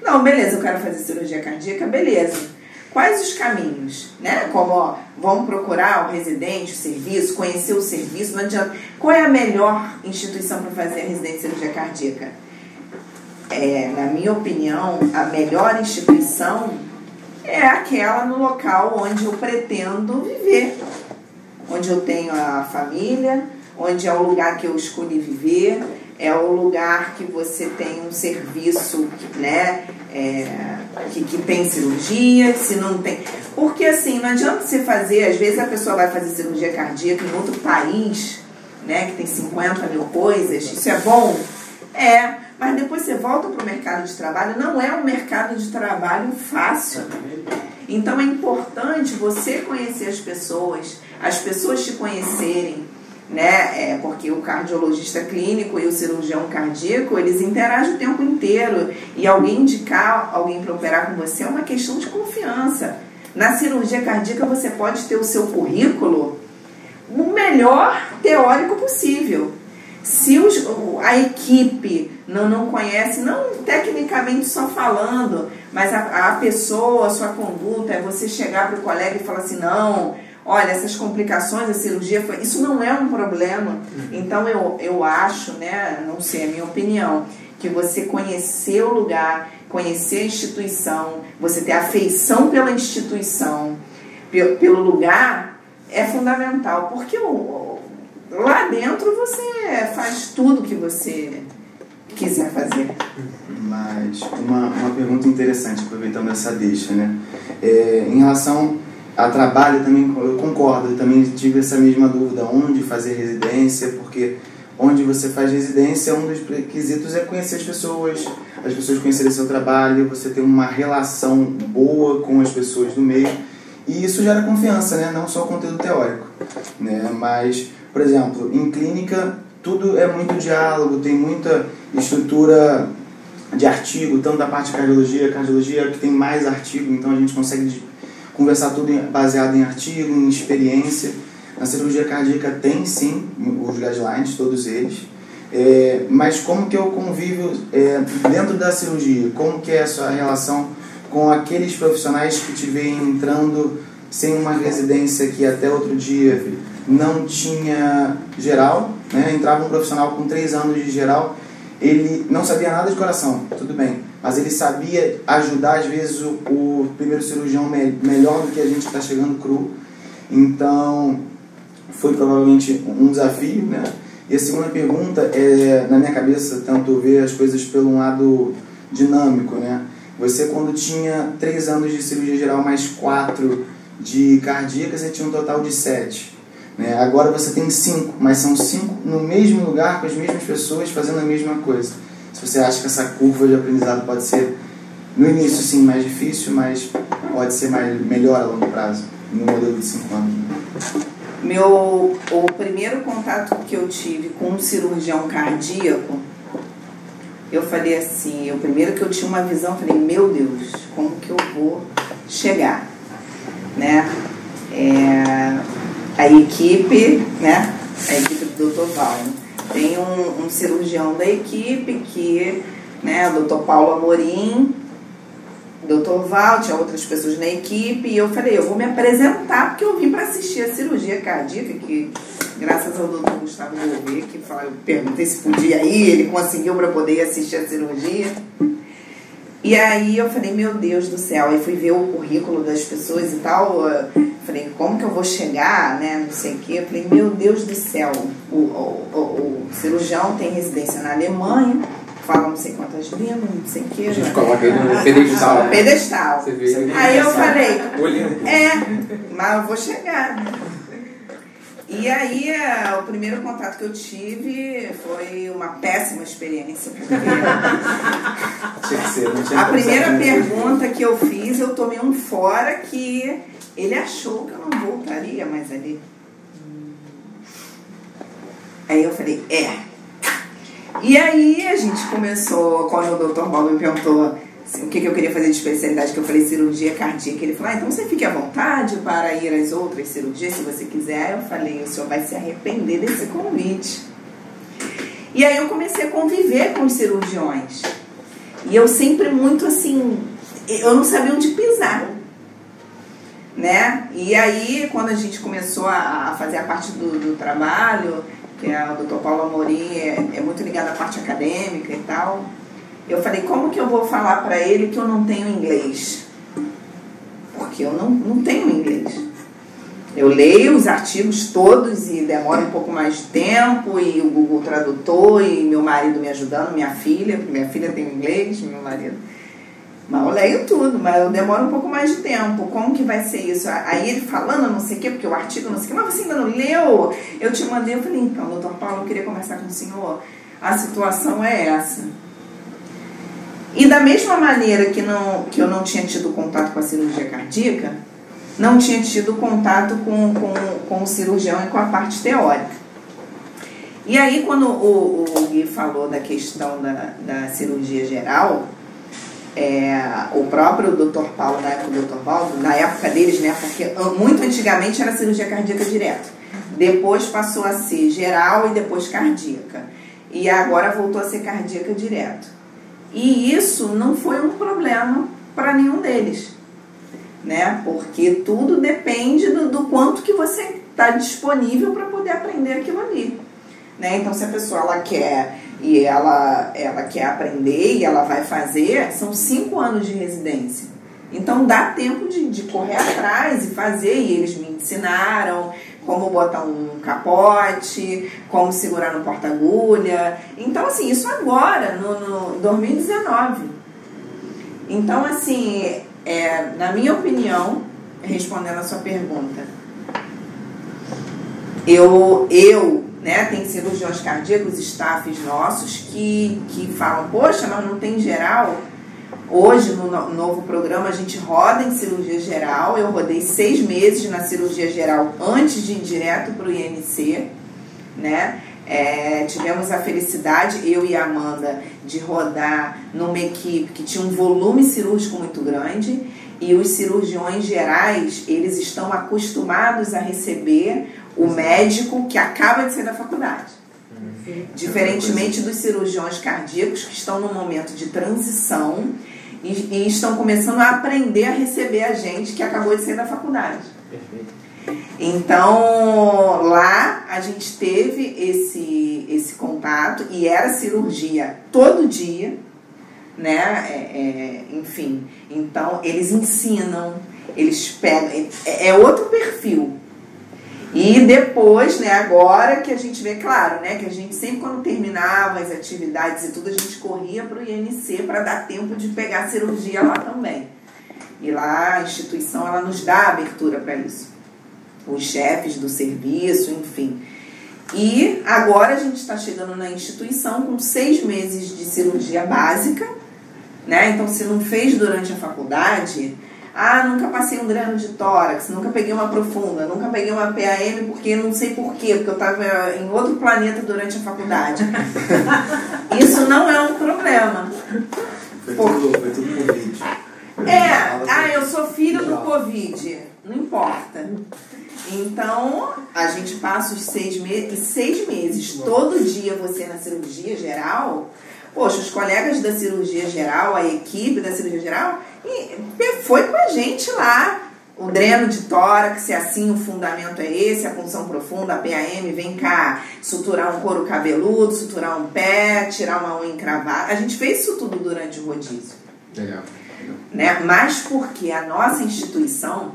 não, beleza, eu quero fazer cirurgia cardíaca, beleza. Quais os caminhos? Né? Como, vamos procurar o residente, o serviço, conhecer o serviço, não adianta. Qual é a melhor instituição para fazer a residência de cirurgia cardíaca? Na minha opinião, a melhor instituição é aquela no local onde eu pretendo viver, onde eu tenho a família, onde é o lugar que eu escolhi viver, é o lugar que você tem um serviço, né, que tem cirurgia, se não tem... Porque assim, não adianta você fazer, às vezes a pessoa vai fazer cirurgia cardíaca em outro país, né, que tem 50 mil coisas, isso é bom? Mas depois você volta para o mercado de trabalho, não é um mercado de trabalho fácil. Então é importante você conhecer as pessoas te conhecerem, né? Porque o cardiologista clínico e o cirurgião cardíaco, eles interagem o tempo inteiro. E alguém indicar alguém para operar com você é uma questão de confiança. Na cirurgia cardíaca você pode ter o seu currículo o melhor teórico possível. Se a equipe não conhece, não tecnicamente só falando, mas a pessoa, a sua conduta, é você chegar para o colega e falar assim, não, olha, essas complicações da cirurgia, isso não é um problema. Então eu acho, né, não sei, é a minha opinião, que você conhecer o lugar, conhecer a instituição, você ter afeição pela instituição, pelo lugar, é fundamental, porque lá dentro você faz tudo que você quiser fazer.
Mas uma pergunta interessante, aproveitando essa deixa, né? Em relação a trabalho, também eu concordo, eu também tive essa mesma dúvida, onde fazer residência, porque onde você faz residência, um dos requisitos é conhecer as pessoas conhecerem seu trabalho, você ter uma relação boa com as pessoas do meio, e isso gera confiança, né? Não só o conteúdo teórico, né? Mas, por exemplo, em clínica, tudo é muito diálogo, tem muita estrutura de artigo, tanto da parte de cardiologia que tem mais artigo, então a gente consegue conversar tudo baseado em artigo, em experiência. Na cirurgia cardíaca tem sim os guidelines, todos eles, mas como que eu convivo dentro da cirurgia? Como que é a sua relação com aqueles profissionais que te veem entrando sem uma residência que até outro dia não tinha geral, né? Entrava um profissional com 3 anos de geral, ele não sabia nada de coração, tudo bem, mas ele sabia ajudar às vezes o primeiro cirurgião melhor do que a gente que está chegando cru. Então foi provavelmente um desafio, né? E a segunda pergunta na minha cabeça, tento ver as coisas pelo lado dinâmico, né? Você, quando tinha 3 anos de cirurgia geral mais 4 de cardíaca, você tinha um total de 7. Né? Agora você tem 5, mas são 5 no mesmo lugar, com as mesmas pessoas, fazendo a mesma coisa. Se você acha que essa curva de aprendizado pode ser, no início sim, mais difícil, mas pode ser melhor a longo prazo, no modelo de 5 anos. Né?
O primeiro contato que eu tive com um cirurgião cardíaco, eu falei assim, o primeiro que eu tinha uma visão, eu falei, meu Deus, como que eu vou chegar? Né? A equipe, né? A equipe do Dr. Val. Tem um cirurgião da equipe que, né, o Dr. Paulo Amorim, Dr. Val, tinha outras pessoas na equipe, e eu falei, eu vou me apresentar porque eu vim para assistir a cirurgia cardíaca, que graças ao Dr. Gustavo Gouveia, que eu perguntei se podia ir, ele conseguiu para poder assistir a cirurgia. E aí eu falei, meu Deus do céu, aí fui ver o currículo das pessoas e tal, falei, como que eu vou chegar, né, não sei o quê, eu falei, meu Deus do céu, o cirurgião tem residência na Alemanha, fala não sei quantas línguas, não sei o quê.
A gente coloca ele no pedestal.
Pedestal.
Você vê,
aí eu falei, mas eu vou chegar, né? E aí, o primeiro contato que eu tive foi uma péssima experiência.
Tinha que ser, não tinha
a primeira pergunta que eu fiz, eu tomei um fora que ele achou que eu não voltaria mais ali. Aí eu falei, E aí a gente começou, quando o Dr. Bob me perguntou o que eu queria fazer de especialidade, que eu falei cirurgia cardíaca, ele falou, então você fique à vontade para ir às outras cirurgias, se você quiser. Eu falei, o senhor vai se arrepender desse convite. E aí eu comecei a conviver com os cirurgiões. E eu sempre muito assim, eu não sabia onde pisar, né? E aí, quando a gente começou a fazer a parte do trabalho, que o Dr. Paulo Amorim é muito ligado à parte acadêmica e tal, eu falei, como que eu vou falar para ele que eu não tenho inglês? Porque eu não tenho inglês. Eu leio os artigos todos e demora um pouco mais de tempo, e o Google Tradutor, e meu marido me ajudando, minha filha tem inglês, meu marido. Mas eu leio tudo, mas eu demoro um pouco mais de tempo. Como que vai ser isso? Aí ele falando não sei o quê, porque o artigo não sei o quê, mas você ainda não leu? Eu te mandei, eu falei, então, doutor Paulo, eu queria conversar com o senhor. A situação é essa. E da mesma maneira que eu não tinha tido contato com a cirurgia cardíaca, não tinha tido contato com o cirurgião e com a parte teórica. E aí, quando o Gui falou da questão da cirurgia geral, o próprio Dr. Paulo, na época do Dr. Paulo, na época deles, né, porque muito antigamente era cirurgia cardíaca direto. Depois passou a ser geral e depois cardíaca. E agora voltou a ser cardíaca direto. E isso não foi um problema para nenhum deles, né? Porque tudo depende do quanto que você está disponível para poder aprender aquilo ali, né? Então, se a pessoa ela quer e ela quer aprender e ela vai fazer, são 5 anos de residência. Então, dá tempo de correr atrás e fazer, e eles me ensinaram como botar um capote, como segurar no porta-agulha. Então, assim, isso agora, no 2019. Então, assim, na minha opinião, respondendo a sua pergunta, né, tem cirurgiões cardíacos, staffs nossos, que falam, poxa, mas não tem geral. Hoje, no novo programa, a gente roda em cirurgia geral. Eu rodei 6 meses na cirurgia geral antes de ir direto para o INC, né? Tivemos a felicidade, eu e a Amanda, de rodar numa equipe que tinha um volume cirúrgico muito grande, e os cirurgiões gerais, eles estão acostumados a receber o médico que acaba de sair da faculdade. Diferentemente dos cirurgiões cardíacos, que estão num momento de transição e estão começando a aprender a receber a gente que acabou de sair da faculdade. Então, lá a gente teve esse contato, e era cirurgia todo dia, né? Enfim, então eles ensinam, eles pegam, é outro perfil. E depois, né, agora que a gente vê, claro, né, que a gente sempre, quando terminava as atividades e tudo, a gente corria para o INC para dar tempo de pegar a cirurgia lá também. E lá a instituição, ela nos dá abertura para isso. Os chefes do serviço, enfim. E agora a gente está chegando na instituição com 6 meses de cirurgia básica, né? Então, se não fez durante a faculdade... nunca passei um dreno de tórax, nunca peguei uma profunda, nunca peguei uma PAM, porque não sei porquê, porque eu estava em outro planeta durante a faculdade. Isso não é um problema.
Foi tudo Covid.
Eu sou filho do Covid. Não importa. Então, a gente passa os 6 meses, todo dia você na cirurgia geral. Poxa, os colegas da cirurgia geral, a equipe da cirurgia geral, foi com a gente lá. O dreno de tórax, se assim o fundamento é esse, a punção profunda, a PAM, vem cá, suturar um couro cabeludo, suturar um pé, tirar uma unha encravada. A gente fez isso tudo durante o rodízio.
Legal.
Né? Mas porque a nossa instituição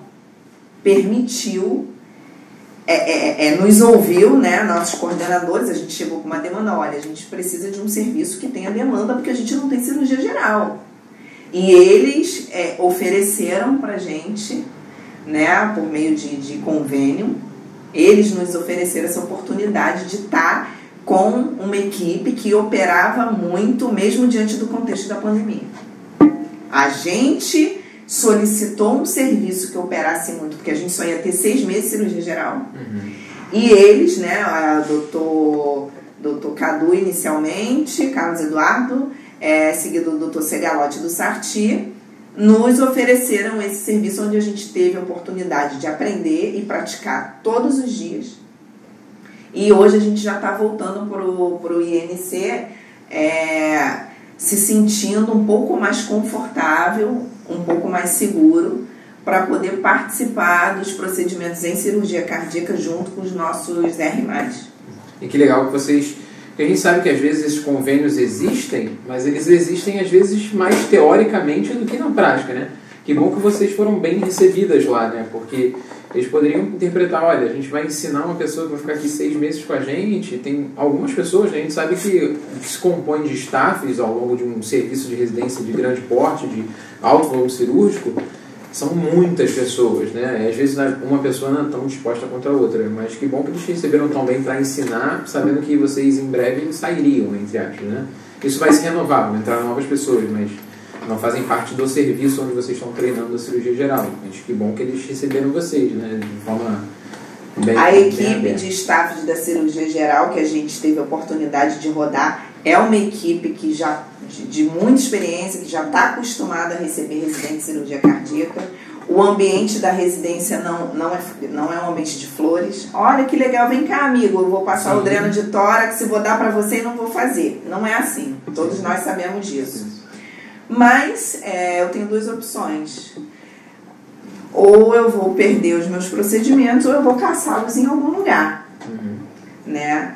permitiu, nos ouviu, né, nossos coordenadores, a gente chegou com uma demanda, olha, a gente precisa de um serviço que tenha demanda, porque a gente não tem cirurgia geral. E eles ofereceram pra gente, né, por meio de convênio, eles nos ofereceram essa oportunidade de estar com uma equipe que operava muito, mesmo diante do contexto da pandemia. A gente solicitou um serviço que operasse muito, porque a gente só ia ter 6 meses de cirurgia geral. Uhum. E eles, né, doutor Cadu inicialmente, Carlos Eduardo, seguido do doutor Segalotti do Sarti, nos ofereceram esse serviço, onde a gente teve a oportunidade de aprender e praticar todos os dias. E hoje a gente já está voltando para o INC, se sentindo um pouco mais confortável, um pouco mais seguro, para poder participar dos procedimentos em cirurgia cardíaca junto com os nossos R+.
E que legal que vocês... Porque a gente sabe que às vezes esses convênios existem, mas eles existem às vezes mais teoricamente do que na prática, né? que bom que vocês foram bem recebidas lá, né? Porque eles poderiam interpretar, olha, a gente vai ensinar uma pessoa que vai ficar aqui 6 meses com a gente. Tem algumas pessoas, né, a gente sabe que se compõe de staffs ao longo de um serviço de residência de grande porte, de alto volume cirúrgico, são muitas pessoas, né? E às vezes uma pessoa não é tão disposta contra a outra, mas que bom que eles receberam tão bem para ensinar, sabendo que vocês em breve sairiam, entre aspas, né? Isso vai se renovar, vão entrar novas pessoas, mas não fazem parte do serviço onde vocês estão treinando a cirurgia geral. Mas que bom que eles receberam vocês, né? De forma bem,
a equipe
bem
de staff da cirurgia geral que a gente teve a oportunidade de rodar é uma equipe que já de muita experiência, que já está acostumada a receber residente de cirurgia cardíaca. O ambiente da residência não é um ambiente de flores. Olha que legal, vem cá, amigo, eu vou passar o dreno de tórax, vou dar para você e não vou fazer. Não é assim, todos nós sabemos disso. Mas eu tenho 2 opções. Ou eu vou perder os meus procedimentos ou eu vou caçá-los em algum lugar. Né?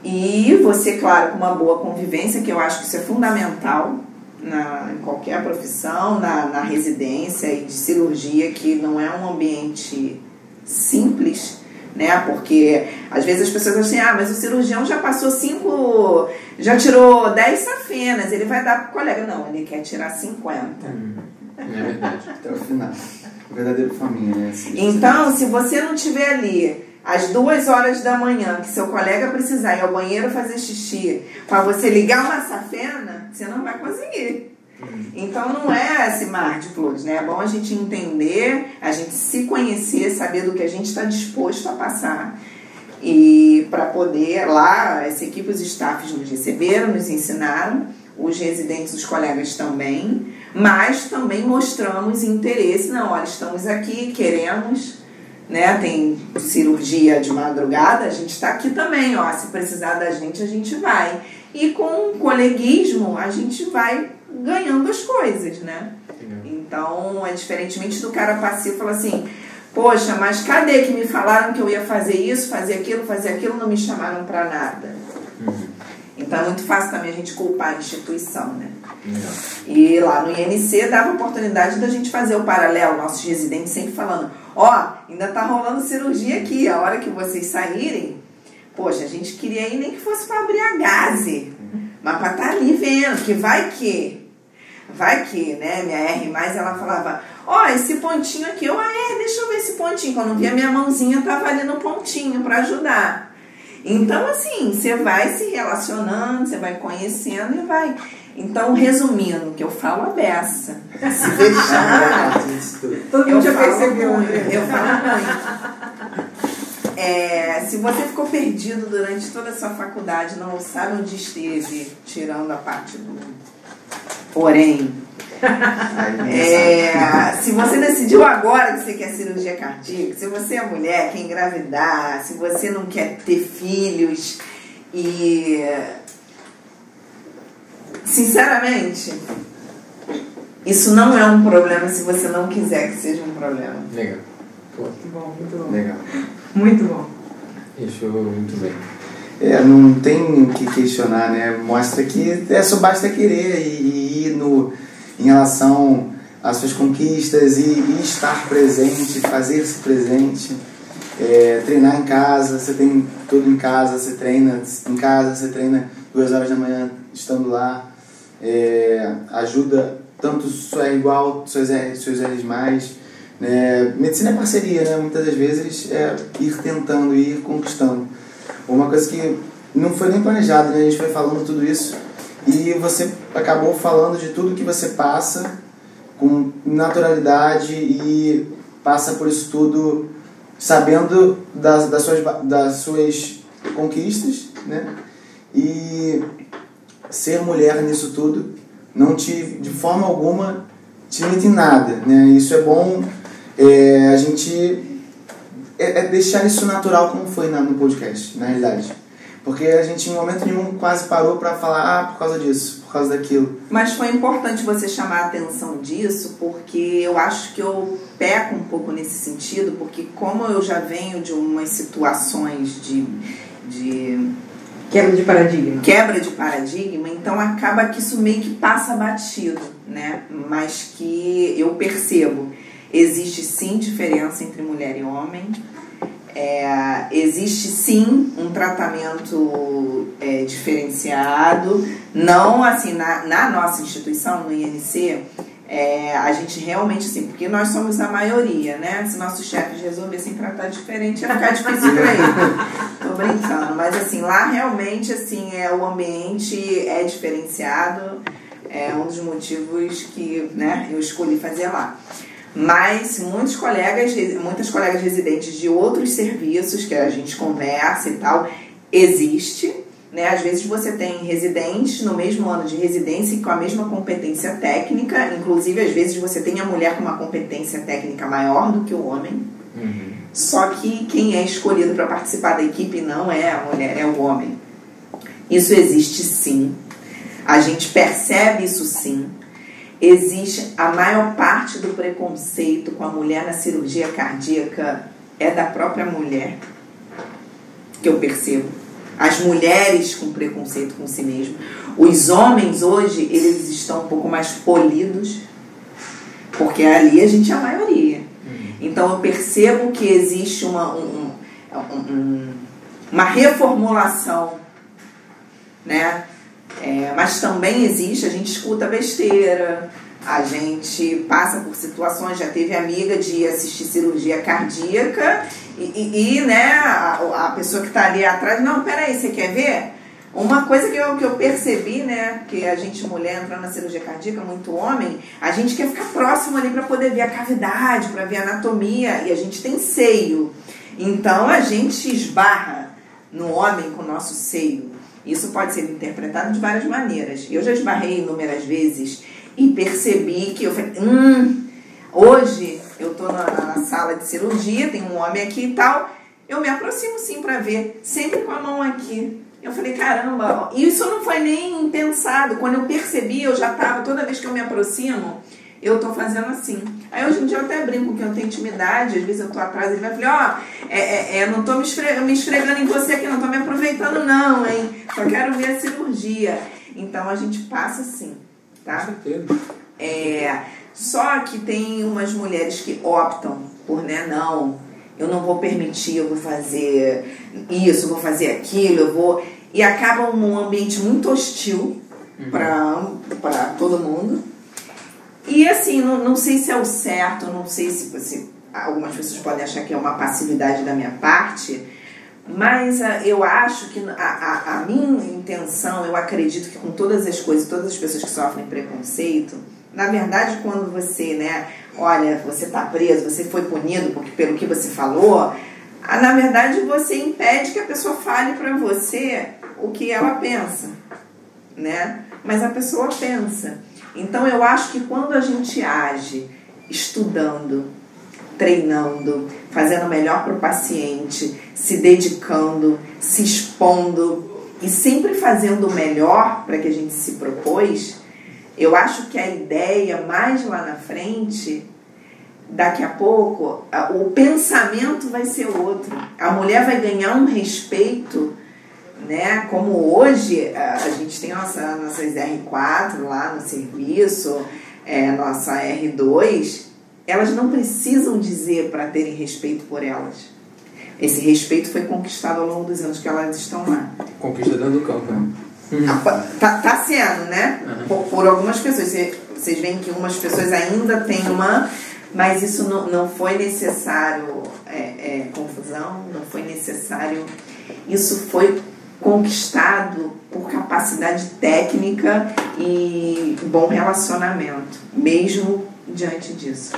E você, claro, com uma boa convivência, que eu acho que isso é fundamental em qualquer profissão, na residência e de cirurgia, que não é um ambiente simples, né? Porque às vezes as pessoas acham assim, mas o cirurgião já passou 5, já tirou 10 safenas, ele vai dar pro colega. Não, ele quer tirar 50.
É verdade.
Até o final. O verdadeiro faminha, né?
Então, se você não tiver ali às 2 horas da manhã, que seu colega precisar ir ao banheiro fazer xixi, para você ligar uma safena, você não vai conseguir. Então não é esse mar de flores, né? É bom a gente entender, a gente se conhecer, saber do que a gente está disposto a passar. E para poder, lá, essa equipe, os staffs nos receberam, nos ensinaram, os residentes, os colegas também, mas também mostramos interesse. Não, olha, estamos aqui, queremos, né? Tem cirurgia de madrugada, a gente está aqui também, ó. Se precisar da gente, a gente vai. E com o coleguismo, a gente vai ganhando as coisas, né? Então, diferentemente do cara passivo, fala assim, poxa, mas cadê que me falaram que eu ia fazer isso, fazer aquilo, não me chamaram para nada. Então é muito fácil também a gente culpar a instituição, né? E lá no INC dava a oportunidade da gente fazer o paralelo, nossos residentes sempre falando, ainda tá rolando cirurgia aqui, a hora que vocês saírem, poxa, a gente queria ir nem que fosse para abrir a gase, mas para estar ali vendo, que vai que, né? Minha R+, ela falava, esse pontinho aqui, deixa eu ver esse pontinho, quando eu vi a minha mãozinha, tava ali no pontinho para ajudar. Então, assim, você vai se relacionando, você vai conhecendo e vai. Então, resumindo, o que eu falo é beça. Se deixar,
todo mundo já percebeu.
Eu falo muito. Se você ficou perdido durante toda a sua faculdade, não sabe onde esteve, tirando a parte do porém, se você decidiu agora que você quer cirurgia cardíaca, se você é mulher, quer engravidar, se você não quer ter filhos e, sinceramente, isso não é um problema se você não quiser que seja um problema.
Legal.
Muito bom, muito bom.
Legal.
Muito bom.
Isso, muito bem.
Não tem o que questionar, né? Mostra que só basta querer e ir em relação às suas conquistas e estar presente, fazer-se presente, treinar em casa, você tem tudo em casa, você treina em casa, você treina 2 horas da manhã estando lá, ajuda tanto sua R igual, seus R's mais. Medicina é parceria, né? Muitas das vezes é ir tentando, ir conquistando. Uma coisa que não foi nem planejado, né? A gente foi falando tudo isso e você acabou falando de tudo que você passa com naturalidade e passa por isso tudo sabendo das suas conquistas, né? E ser mulher nisso tudo não de forma alguma te limita em nada, né? Isso é bom, a gente deixar isso natural como foi no podcast, na realidade. Porque a gente em momento nenhum quase parou para falar por causa disso, por causa daquilo.
Mas foi importante você chamar a atenção disso, porque eu acho que eu peco um pouco nesse sentido, porque como eu já venho de umas situações de
Quebra de paradigma.
Quebra de paradigma, então acaba que isso meio que passa batido, né? Mas que eu percebo, existe sim diferença entre mulher e homem, existe sim um tratamento diferenciado, não assim, na nossa instituição, no INC, a gente realmente, assim, porque nós somos a maioria, né? Se nossos chefes resolvessem tratar diferente, ia ficar difícil pra ele. Tô brincando, mas assim, lá realmente, assim, o ambiente é diferenciado, é um dos motivos que, né, eu escolhi fazer lá. Mas muitas colegas residentes de outros serviços que a gente conversa e tal, existe, né? Às vezes você tem residentes no mesmo ano de residência com a mesma competência técnica, inclusive às vezes você tem a mulher com uma competência técnica maior do que o homem, só que quem é escolhido para participar da equipe não é a mulher, é o homem. Isso existe sim, a gente percebe isso sim. Existe a maior parte do preconceito com a mulher na cirurgia cardíaca é da própria mulher, que eu percebo. As mulheres com preconceito com si mesmas. Os homens hoje, eles estão um pouco mais polidos, porque ali a gente é a maioria. Então eu percebo que existe uma reformulação, né? Mas também existe, a gente escuta besteira, a gente passa por situações, já teve amiga de assistir cirurgia cardíaca né, a pessoa que está ali atrás, não, peraí, você quer ver? Uma coisa que eu percebi, né, que a gente, mulher, entrando na cirurgia cardíaca, muito homem, a gente quer ficar próximo ali para poder ver a cavidade, para ver a anatomia, e a gente tem seio. Então a gente esbarra no homem com o nosso seio. Isso pode ser interpretado de várias maneiras. Eu já esbarrei inúmeras vezes e percebi que eu falei, hoje eu estou na sala de cirurgia, tem um homem aqui e tal, eu me aproximo sim para ver, sempre com a mão aqui. Eu falei, caramba, isso não foi nem pensado. Quando eu percebi, eu já estava, toda vez que eu me aproximo, eu tô fazendo assim. Aí hoje em dia eu até brinco que eu tenho intimidade, às vezes eu tô atrás, ele vai falar, não tô me esfregando em você aqui, não tô me aproveitando não, hein? Só quero ver a cirurgia. Então a gente passa assim, tá?
Com certeza.
Só que tem umas mulheres que optam por, né, não, eu não vou permitir, eu vou fazer isso, eu vou fazer aquilo, eu vou... E acaba um ambiente muito hostil para todo mundo. E assim, não sei se é o certo, não sei se algumas pessoas podem achar que é uma passividade da minha parte, mas eu acho que a minha intenção, eu acredito que com todas as coisas, todas as pessoas que sofrem preconceito, na verdade, quando você, né, olha, você está preso, você foi punido pelo que você falou, na verdade você impede que a pessoa fale para você o que ela pensa, né? Mas a pessoa pensa. Então eu acho que quando a gente age estudando, treinando, fazendo o melhor para o paciente, se dedicando, se expondo e sempre fazendo o melhor para que a gente se propôs, eu acho que a ideia mais lá na frente, daqui a pouco, o pensamento vai ser outro. A mulher vai ganhar um respeito, né? Como hoje a gente tem nossas R4 lá no serviço, nossa R2, elas não precisam dizer para terem respeito por elas. Esse respeito foi conquistado ao longo dos anos que elas estão lá.
Conquista dentro do campo, né?
Tá sendo, né? Por algumas pessoas. Vocês veem que umas pessoas ainda têm mas isso não foi necessário confusão, não foi necessário. Isso foi conquistado por capacidade técnica e bom relacionamento, mesmo diante disso.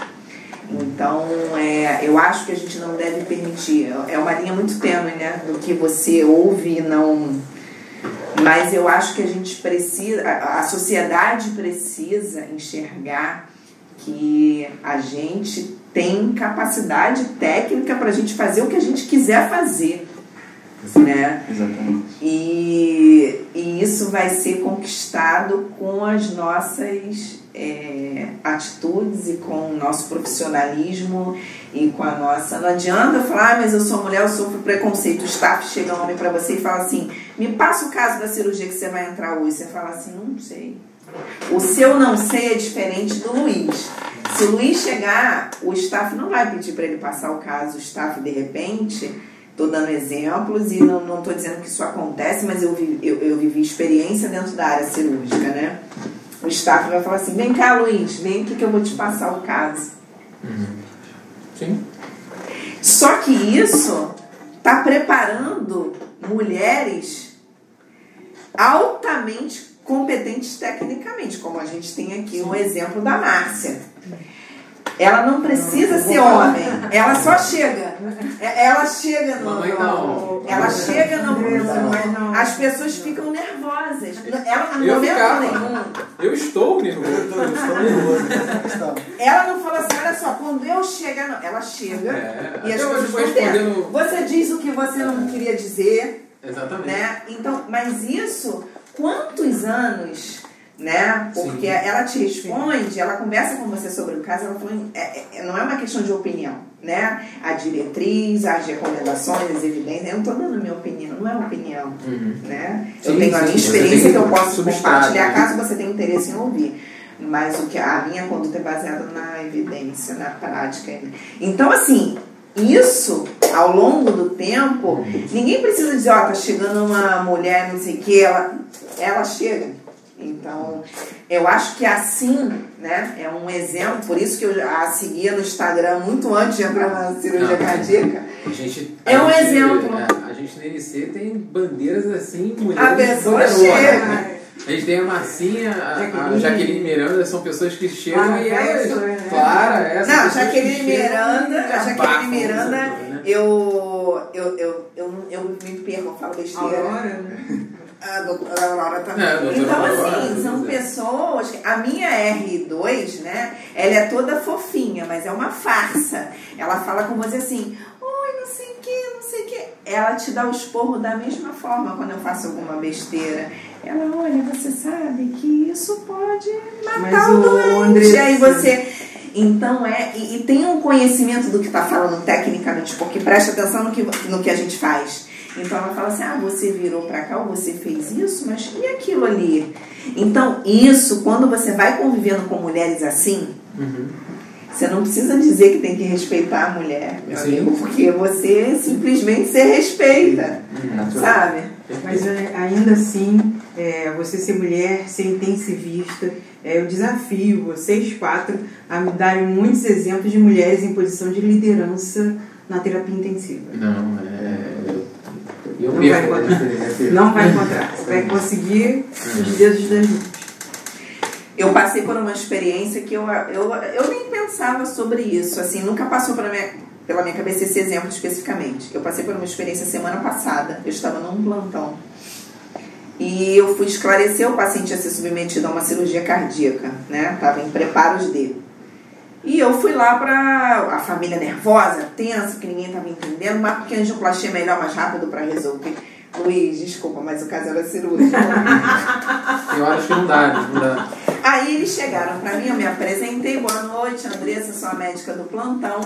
Então, eu acho que a gente não deve permitir. É uma linha muito tênue, né? Do que você ouve e não... Mas eu acho que a gente precisa... A sociedade precisa enxergar que a gente tem capacidade técnica para a gente fazer o que a gente quiser fazer. Né?
Exatamente.
E isso vai ser conquistado com as nossas atitudes e com o nosso profissionalismo e com a nossa... Não adianta falar, mas eu sou mulher, eu sofro preconceito. O staff chega um homem para você e fala assim, Me passa o caso da cirurgia que você vai entrar hoje. Você fala assim, não sei. O seu não sei é diferente do Luiz. Se o Luiz chegar, o staff não vai pedir para ele passar o caso. O staff, de repente, estou dando exemplos e não estou dizendo que isso acontece, mas eu vivi experiência dentro da área cirúrgica, né? O staff vai falar assim, vem cá, Luiz, vem aqui que eu vou te passar o caso.
Sim.
Só que isso está preparando mulheres altamente competentes tecnicamente, como a gente tem aqui o exemplo da Márcia. Ela não precisa ser homem, ela só chega. Ela chega no. Ela chega no. As pessoas ficam nervosas. Ela não momento nenhum.
Eu estou nervoso.
Ela não fala assim, olha só, quando eu chegar. Não. Ela chega e as pessoas respondendo. Você diz o que você não queria dizer.
Exatamente.
Né? Então, mas isso, quantos anos, né? Porque ela te responde, ela conversa com você sobre o caso, ela fala, não é uma questão de opinião, né? A diretriz, as recomendações, as evidências, eu não estou dando a minha opinião, não é opinião, né? Eu tenho a minha experiência que eu posso compartilhar caso você tenha interesse em ouvir. Mas a minha conduta é baseada na evidência, na prática. Então, assim, isso, ao longo do tempo, ninguém precisa dizer, ó, tá chegando uma mulher, não sei o que, ela chega. Então, eu acho que assim, né, é um exemplo, por isso que eu a seguia no Instagram muito antes de entrar na cirurgia cardíaca. É um exemplo.
A gente na NC tem bandeiras assim,
A
mulheres
pessoa
poderosas,
chega.
né? A gente tem a Marcinha, a Jaqueline Miranda, são pessoas que chegam e elas,
Não, Jaqueline Miranda,
né?
eu me perco, eu falo besteira.
Aurora, né?
A doutora Laura também. Então, assim, são pessoas. A minha R2, né? Ela é toda fofinha, mas é uma farsa. Ela fala com você assim, oi, não sei o que, não sei o que. Ela te dá o esporro da mesma forma quando eu faço alguma besteira. Ela, olha, você sabe que isso pode matar o doente. Aí você. Então e tem um conhecimento do que está falando tecnicamente, porque presta atenção no que a gente faz. Então ela fala assim, você virou pra cá, ou você fez isso, mas e aquilo ali? Então isso, quando você vai convivendo com mulheres assim, você não precisa dizer que tem que respeitar a mulher, meu amigo, porque você simplesmente se respeita, sabe?
Mas ainda assim, você ser mulher, ser intensivista, eu desafio vocês 4 a me darem muitos exemplos de mulheres em posição de liderança na terapia intensiva. Não vai encontrar. Você vai conseguir os dedos das mãos.
Eu passei por uma experiência que eu nem pensava sobre isso. Assim, nunca passou pela minha cabeça esse exemplo especificamente. Eu passei por uma experiência semana passada. Eu estava num plantão. E eu fui esclarecer, o paciente ia ser submetido a uma cirurgia cardíaca, né? Estava em preparos dele. E eu fui lá para a família nervosa, tensa, que ninguém estava entendendo, mas porque a angioplastia é melhor, mais rápido para resolver. Luiz, desculpa, mas o caso era cirúrgico.
Eu acho que não dá.
Aí eles chegaram para mim, eu me apresentei, boa noite, Andressa, sou a médica do plantão.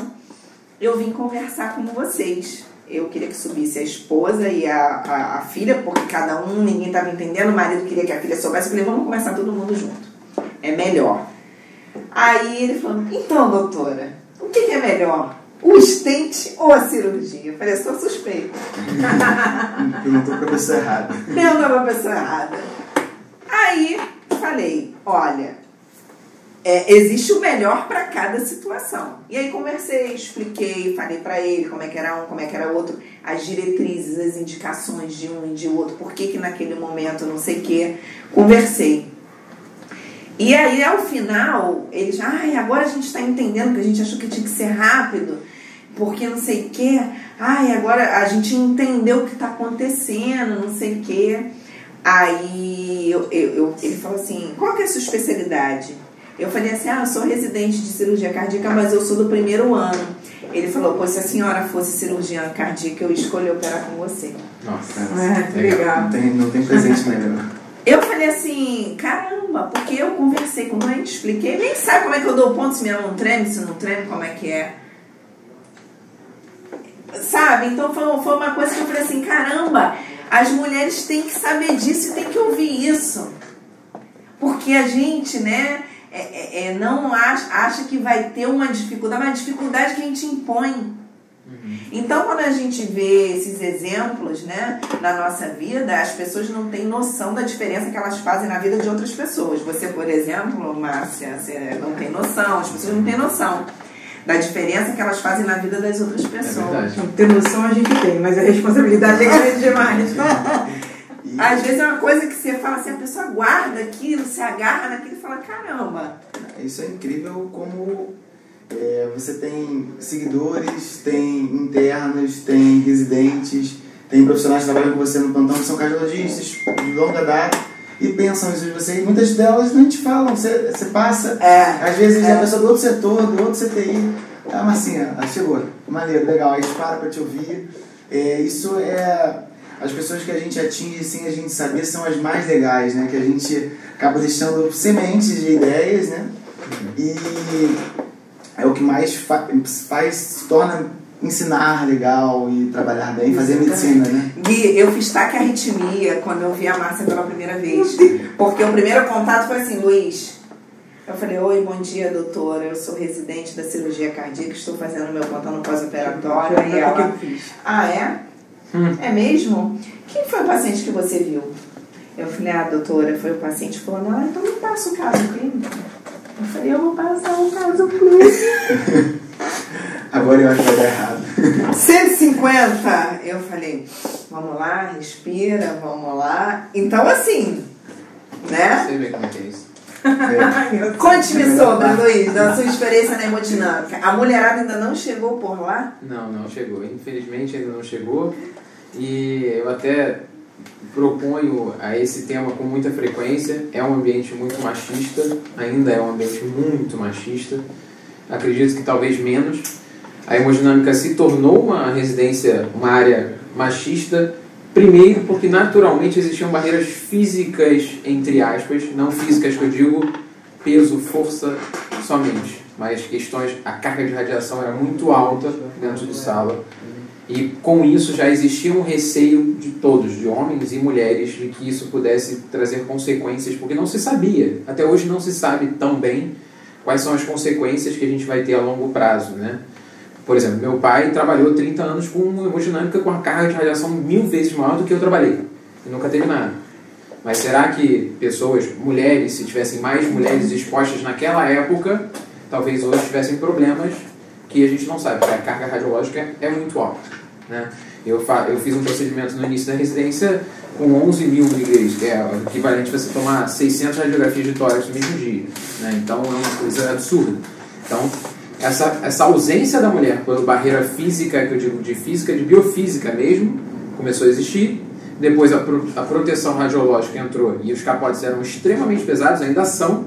Eu vim conversar com vocês. Eu queria que subisse a esposa e a filha, porque cada um, ninguém estava entendendo, o marido queria que a filha soubesse. Eu falei, vamos conversar todo mundo junto. É melhor. Aí ele falou, então, doutora, o que é melhor? O stent ou a cirurgia? Eu falei, sou suspeita.
Perguntou para a pessoa errada.
Perguntou para a pessoa errada. Aí falei, olha, existe o melhor para cada situação. E aí conversei, expliquei, falei para ele como é que era um, como é que era outro, as diretrizes, as indicações de um e de outro, por que naquele momento não sei o que. Conversei. E aí, ao final, ele já, agora a gente está entendendo que a gente achou que tinha que ser rápido, porque não sei o quê. Agora a gente entendeu o que está acontecendo, não sei o quê. Aí ele falou assim, qual que é a sua especialidade? Eu falei assim, eu sou residente de cirurgia cardíaca, mas eu sou do 1º ano. Ele falou, pô, se a senhora fosse cirurgiã cardíaca, eu escolhi operar com você.
Nossa,
legal.
Não tem presente melhor.
Eu falei assim, caramba, porque eu conversei com o doente, expliquei, nem sabe como é que eu dou ponto, se minha mão treme, se não treme, como é que é. Sabe? Então foi uma coisa que eu falei assim, caramba, As mulheres têm que saber disso e têm que ouvir isso. Porque a gente, né, não acha que vai ter uma dificuldade que a gente impõe. Então, quando a gente vê esses exemplos, né, na nossa vida, as pessoas não têm noção da diferença que elas fazem na vida de outras pessoas. Você, por exemplo, Márcia, você não tem noção, as pessoas não têm noção da diferença que elas fazem na vida das outras pessoas.
Não ter noção a gente tem, mas a responsabilidade é grande demais.
Às vezes é uma coisa que você fala assim, a pessoa guarda aquilo, se agarra naquilo e fala, caramba.
Isso é incrível como você tem seguidores, tem internos, tem residentes, tem profissionais que trabalham com você no plantão que são cardiologistas de longa data e pensam isso de você. E muitas delas não te falam, você passa, às vezes a pessoa do outro setor, do outro CTI, Marcinha, chegou, maneiro, legal, aí para pra te ouvir. Isso as pessoas que a gente atinge sem a gente saber são as mais legais, né? Que a gente acaba deixando sementes de ideias, né? E é o que mais se torna ensinar legal e trabalhar bem, fazer medicina, né?
Gui, eu fiz taquiarritmia quando eu vi a Márcia pela primeira vez. Porque o primeiro contato foi assim, Luiz. Eu falei, oi, bom dia, doutora. Eu sou residente da cirurgia cardíaca, estou fazendo meu plantão no pós-operatório. E ela, é? É mesmo? Quem foi o paciente que você viu? Eu falei, doutora, foi o paciente falando, então me passa o caso clínico. Eu falei, eu vou passar o caso clínico.
Agora eu acho que vai dar errado.
150. Eu falei, vamos lá, respira, vamos lá. Então, assim, né?
Você vê como é que é isso.
Conte-me sobre, Luiz, da sua experiência na hemodinâmica. A mulherada ainda não chegou por lá?
Não chegou. Infelizmente ainda não chegou. E eu até proponho a esse tema com muita frequência. É um ambiente muito machista, ainda é um ambiente muito machista. Acredito que talvez menos. A hemodinâmica se tornou uma residência, uma área machista, primeiro porque naturalmente existiam barreiras físicas, entre aspas, não físicas que eu digo, peso, força somente, mas questões, a carga de radiação era muito alta dentro de sala. E com isso já existia um receio de todos, de homens e mulheres, de que isso pudesse trazer consequências, porque não se sabia, até hoje não se sabe tão bem quais são as consequências que a gente vai ter a longo prazo, né? Por exemplo, meu pai trabalhou 30 anos com hemodinâmica com a carga de radiação 1000 vezes maior do que eu trabalhei, e nunca teve nada. Mas será que pessoas, mulheres, se tivessem mais mulheres expostas naquela época, talvez hoje tivessem problemas que a gente não sabe, porque a carga radiológica é muito alta, né? Eu fiz um procedimento no início da residência com 11 mil miligramas, que é o equivalente a você tomar 600 radiografias de tórax no mesmo dia, né? Então é uma coisa absurda. Então, essa ausência da mulher por barreira física, que eu digo de física, de biofísica mesmo, começou a existir. Depois a proteção radiológica entrou e os capotes eram extremamente pesados, ainda são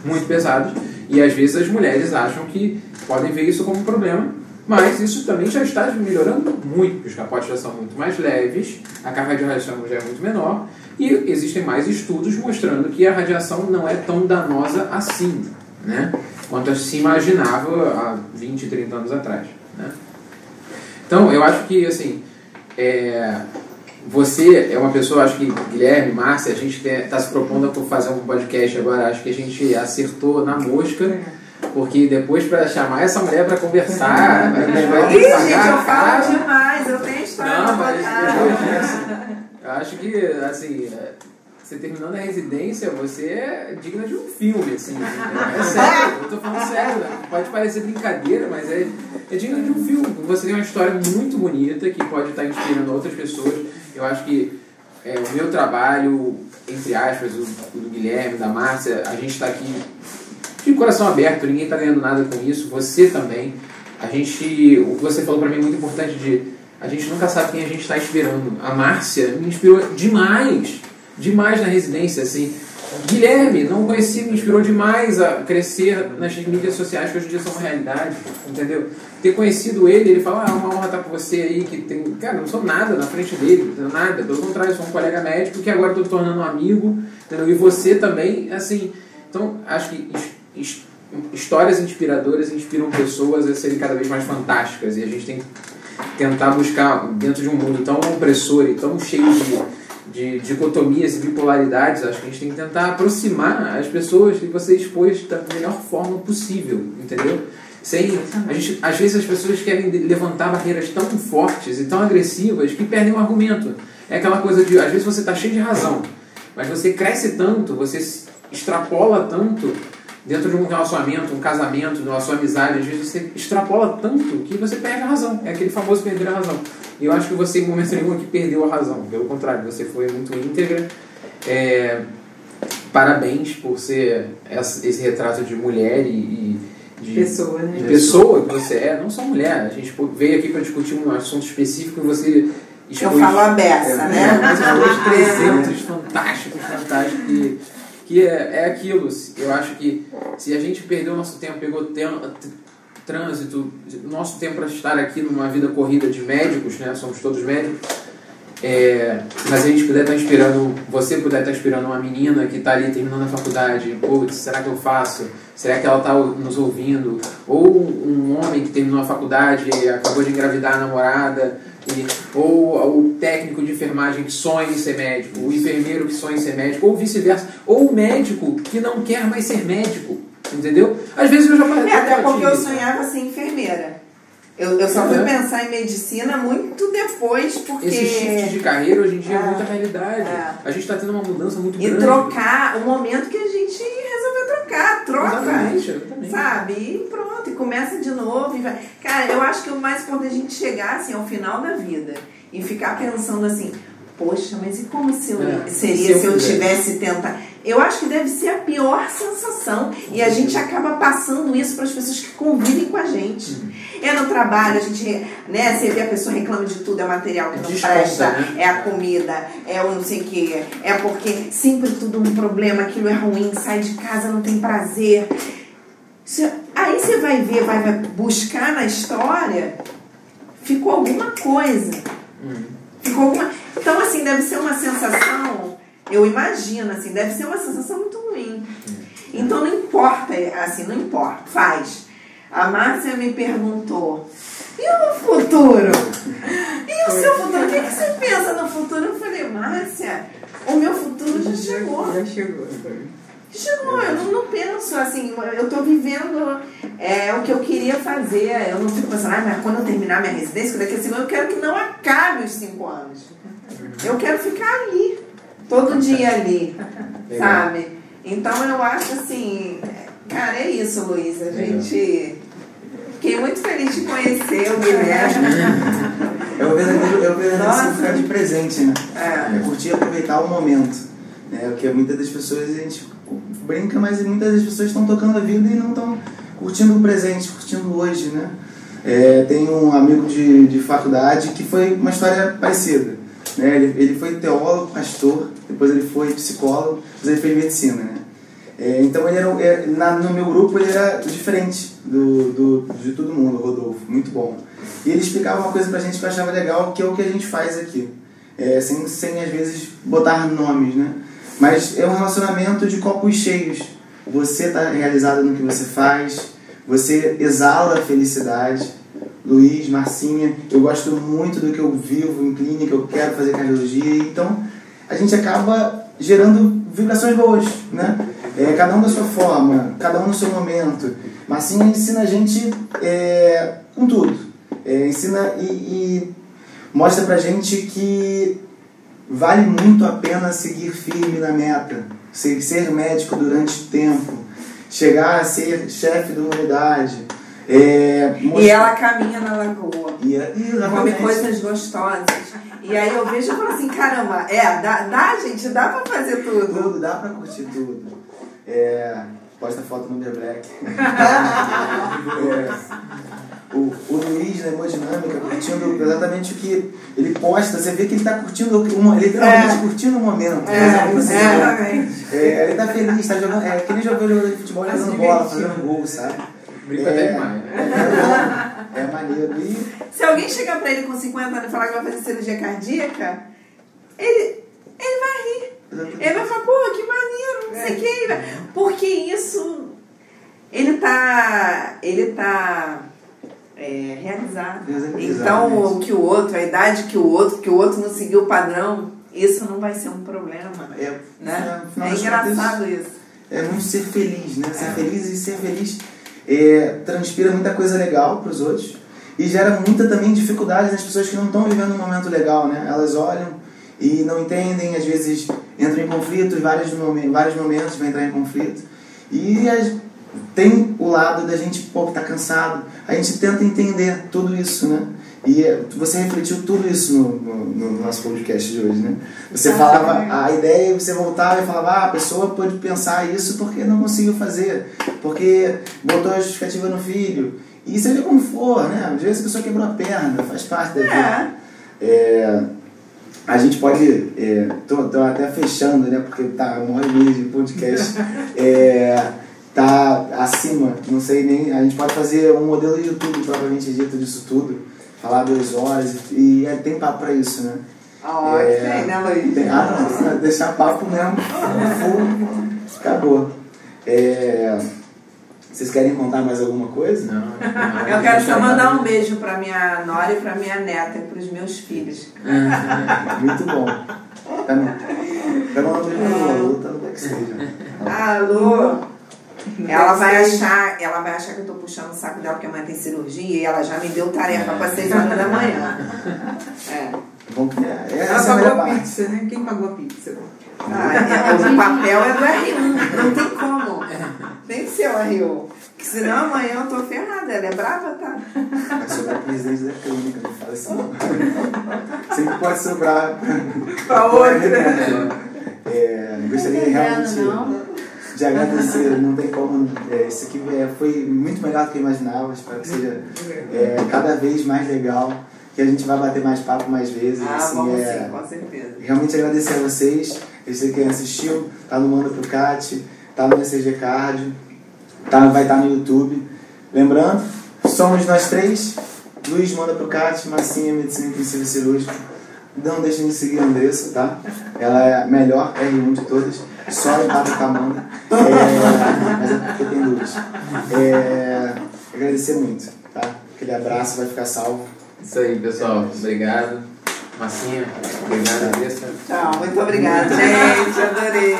muito pesados. E às vezes as mulheres acham que podem ver isso como um problema, mas isso também já está melhorando muito, porque os capotes já são muito mais leves, a carga de radiação já é muito menor, e existem mais estudos mostrando que a radiação não é tão danosa assim, né? Quanto se imaginava há 20, 30 anos atrás, né? Então, eu acho que, assim, você é uma pessoa, acho que Guilherme, Márcia, a gente está se propondo a fazer um podcast agora, acho que a gente acertou na mosca, porque depois para chamar essa mulher para conversar, a gente vai ter que pagar.
Gente, eu falo demais, eu tenho história para contar.
Eu acho que, assim, você terminando a residência, você é digna de um filme, assim. É sério, eu tô falando sério. Pode parecer brincadeira, mas é digno de um filme. Você tem uma história muito bonita que pode estar inspirando outras pessoas. Eu acho que o meu trabalho, entre aspas, o do Guilherme, da Márcia, a gente está aqui de coração aberto, ninguém está ganhando nada com isso, você também. O que você falou para mim é muito importante, a gente nunca sabe quem a gente está inspirando. A Márcia me inspirou demais na residência, assim. Guilherme, não conheci, me inspirou demais a crescer nas mídias sociais, que hoje em dia são uma realidade, entendeu? Ter conhecido ele fala, é uma honra estar com você aí, que tem... Cara, não sou nada na frente dele, nada, pelo contrário, sou um colega médico que agora estou tornando um amigo, entendeu? E você também, assim. Então, acho que histórias inspiradoras inspiram pessoas a serem cada vez mais fantásticas, e a gente tem tentar buscar, dentro de um mundo tão opressor e tão cheio de dicotomias e bipolaridades, acho que a gente tem que tentar aproximar as pessoas que você expôs da melhor forma possível, entendeu? Às vezes as pessoas querem levantar barreiras tão fortes e tão agressivas que perdem o argumento. É aquela coisa de, às vezes você está cheio de razão, mas você cresce tanto, você extrapola tanto dentro de um relacionamento, um casamento, uma sua amizade, às vezes você extrapola tanto que você perde a razão. É aquele famoso perder a razão. E eu acho que você, em momento nenhum, aqui perdeu a razão. Pelo contrário, você foi muito íntegra. Parabéns por ser esse retrato de mulher e de
pessoa, né?
De pessoa que você é. Não só mulher. A gente veio aqui para discutir um assunto específico e você expôs...
Eu falo a beça, né?
Mas expôs 300 fantásticos. Que é aquilo. Eu acho que se a gente perdeu o nosso tempo, pegou trânsito, nosso tempo para estar aqui numa vida corrida de médicos, né? Somos todos médicos. Mas a gente puder estar inspirando, você puder estar inspirando uma menina que está ali terminando a faculdade, putz, será que eu faço? Será que ela está nos ouvindo? Ou um homem que terminou a faculdade e acabou de engravidar a namorada, ou o técnico de enfermagem que sonha em ser médico, o enfermeiro que sonha em ser médico, ou vice-versa, ou o médico que não quer mais ser médico, entendeu? Às vezes eu já falei.
Até porque eu sonhava ser enfermeira. Eu só fui pensar em medicina muito depois, porque...
Esse shift de carreira hoje em dia é muita realidade. A gente está tendo uma mudança muito grande.
E trocar, o momento que a gente resolveu trocar, troca.
Exatamente.
Sabe? E pronto, e começa de novo. E vai. Cara, eu acho que o mais importante é a gente chegar assim, ao final da vida e ficar pensando assim, poxa, mas e como seria se eu tivesse tentado? Eu acho que deve ser a pior sensação. E a gente acaba passando isso para as pessoas que convivem com a gente. É no trabalho, a gente, né, você vê a pessoa reclama de tudo, é material que não presta, né? É a comida, é o não sei o que, é porque sempre tudo um problema, aquilo é ruim, sai de casa, não tem prazer. Aí você vai ver, vai buscar na história, ficou alguma coisa. Ficou alguma... Então, assim, deve ser uma sensação, eu imagino, assim, deve ser uma sensação muito ruim. Então, não importa, assim, não importa, faz. A Márcia me perguntou, e o futuro? E o seu futuro? O que você pensa no futuro? Eu falei, Márcia, o meu futuro já chegou.
Já chegou.
Chegou, eu não penso assim, eu estou vivendo o que eu queria fazer. Eu não fico pensando, mas quando eu terminar minha residência, daqui a 5 anos, eu quero que não acabe os 5 anos. Eu quero ficar ali, todo dia ali, sabe? Então eu acho assim, cara, é isso, Luiz. A gente... Fiquei muito feliz de conhecer o Guilherme.
É o verdadeiro significado de presente, né? É curtir e aproveitar o momento. Né? Porque muitas das pessoas a gente brinca, mas muitas das pessoas estão tocando a vida e não estão curtindo o presente, curtindo hoje, né? Tem um amigo de faculdade que foi uma história parecida. Né? Ele foi teólogo, pastor, depois ele foi psicólogo, depois ele fez medicina, né? Então ele no meu grupo ele era diferente de todo mundo, o Rodolfo, muito bom. E ele explicava uma coisa pra gente que eu achava legal, que é o que a gente faz aqui, sem às vezes botar nomes, né? Mas é um relacionamento de copos cheios. Você está realizado no que você faz, você exala a felicidade. Luiz, Marcinha, eu gosto muito do que eu vivo em clínica, eu quero fazer cardiologia, então a gente acaba gerando vibrações boas, né? Cada um da sua forma, cada um no seu momento. Marcinha ensina a gente com tudo. Ensina e mostra pra gente que vale muito a pena seguir firme na meta, ser médico durante o tempo, chegar a ser chefe de uma unidade.
E ela caminha na lagoa, come
come
coisas gostosas. E aí eu vejo e falo assim, caramba, dá gente, dá pra fazer tudo.
Dá pra curtir tudo. Posta foto no Uber Black. O Luiz na Hemodinâmica curtindo exatamente o que ele posta. Você vê que ele está curtindo, literalmente curtindo o momento. Ele está feliz, está jogando. Que nem jogador de futebol jogando bola, fazendo gol, sabe?
Brinca até demais.
É maneiro.
Se alguém chegar pra ele com 50 anos e falar que vai fazer cirurgia cardíaca, ele vai rir. Ele vai falar, pô, que maneiro, não sei o que. Porque isso, ele tá realizar.
Então,
o que o outro, a idade que o outro não seguiu o padrão, isso não vai ser um problema. Né? É engraçado isso.
É muito ser feliz, né? Ser feliz e ser feliz transpira muita coisa legal para os outros e gera muita também dificuldade nas pessoas que não estão vivendo um momento legal, né? Elas olham e não entendem, às vezes entram em conflitos, vários momentos vai entrar em conflito. E tem o lado da gente, tá cansado, a gente tenta entender tudo isso, né? E você refletiu tudo isso no nosso podcast de hoje, né? Você falava a ideia, você voltava e falava, a pessoa pode pensar isso porque não conseguiu fazer, porque botou a justificativa no filho. E seja como for, né? Às vezes a pessoa quebrou a perna, faz parte da vida. A gente pode, tô até fechando, né? Porque tá 1h30 de podcast, tá acima, não sei nem, a gente pode fazer um modelo do YouTube propriamente dito disso tudo. Falar 2 horas e tem papo pra isso, né?
Tem, né, Luiz?
Deixar papo mesmo, full, acabou. Vocês querem contar mais alguma coisa?
Não. Eu quero só mandar um beijo pra minha nora e pra minha neta e pros meus filhos.
Muito bom. Pega um beijo pra Lu, tá no backstage.
Lu. Ela vai achar que eu tô puxando o saco dela porque amanhã tem cirurgia e ela já me deu tarefa para 6 horas da manhã.
Ela pagou a pizza, né? Quem pagou a pizza?
O papel é do R1, não tem como. Tem que ser o R1. Porque senão amanhã eu tô ferrada. Ela é brava, tá?
Vai sobrar presidente da clínica, não fala assim. Sempre pode sobrar
pra outra.
Gostaria realmente de agradecer, não tem como. Isso aqui foi muito melhor do que eu imaginava. Espero que seja cada vez mais legal, que a gente vai bater mais papo mais vezes.
Vamos sim, com certeza.
Realmente agradecer a vocês. Quem assistiu, tá no Manda Pro Cat, tá no ECG Cardio, vai estar no YouTube. Lembrando, somos nós 3, Luiz Manda Pro Cat, Massinha Medicina Intensiva Cirúrgica. Não deixem de seguir a Andressa, tá? Ela é a melhor R1 de todas, só empata com a Amanda. Mas é porque tem dúvidas. Agradecer muito, tá? Aquele abraço vai ficar salvo.
Isso aí, pessoal. Obrigado. Massinha, obrigado, Andressa.
Tchau, muito obrigada, gente. Adorei.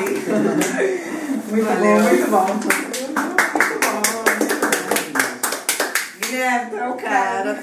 Muito bom. Guilherme, tu é o cara.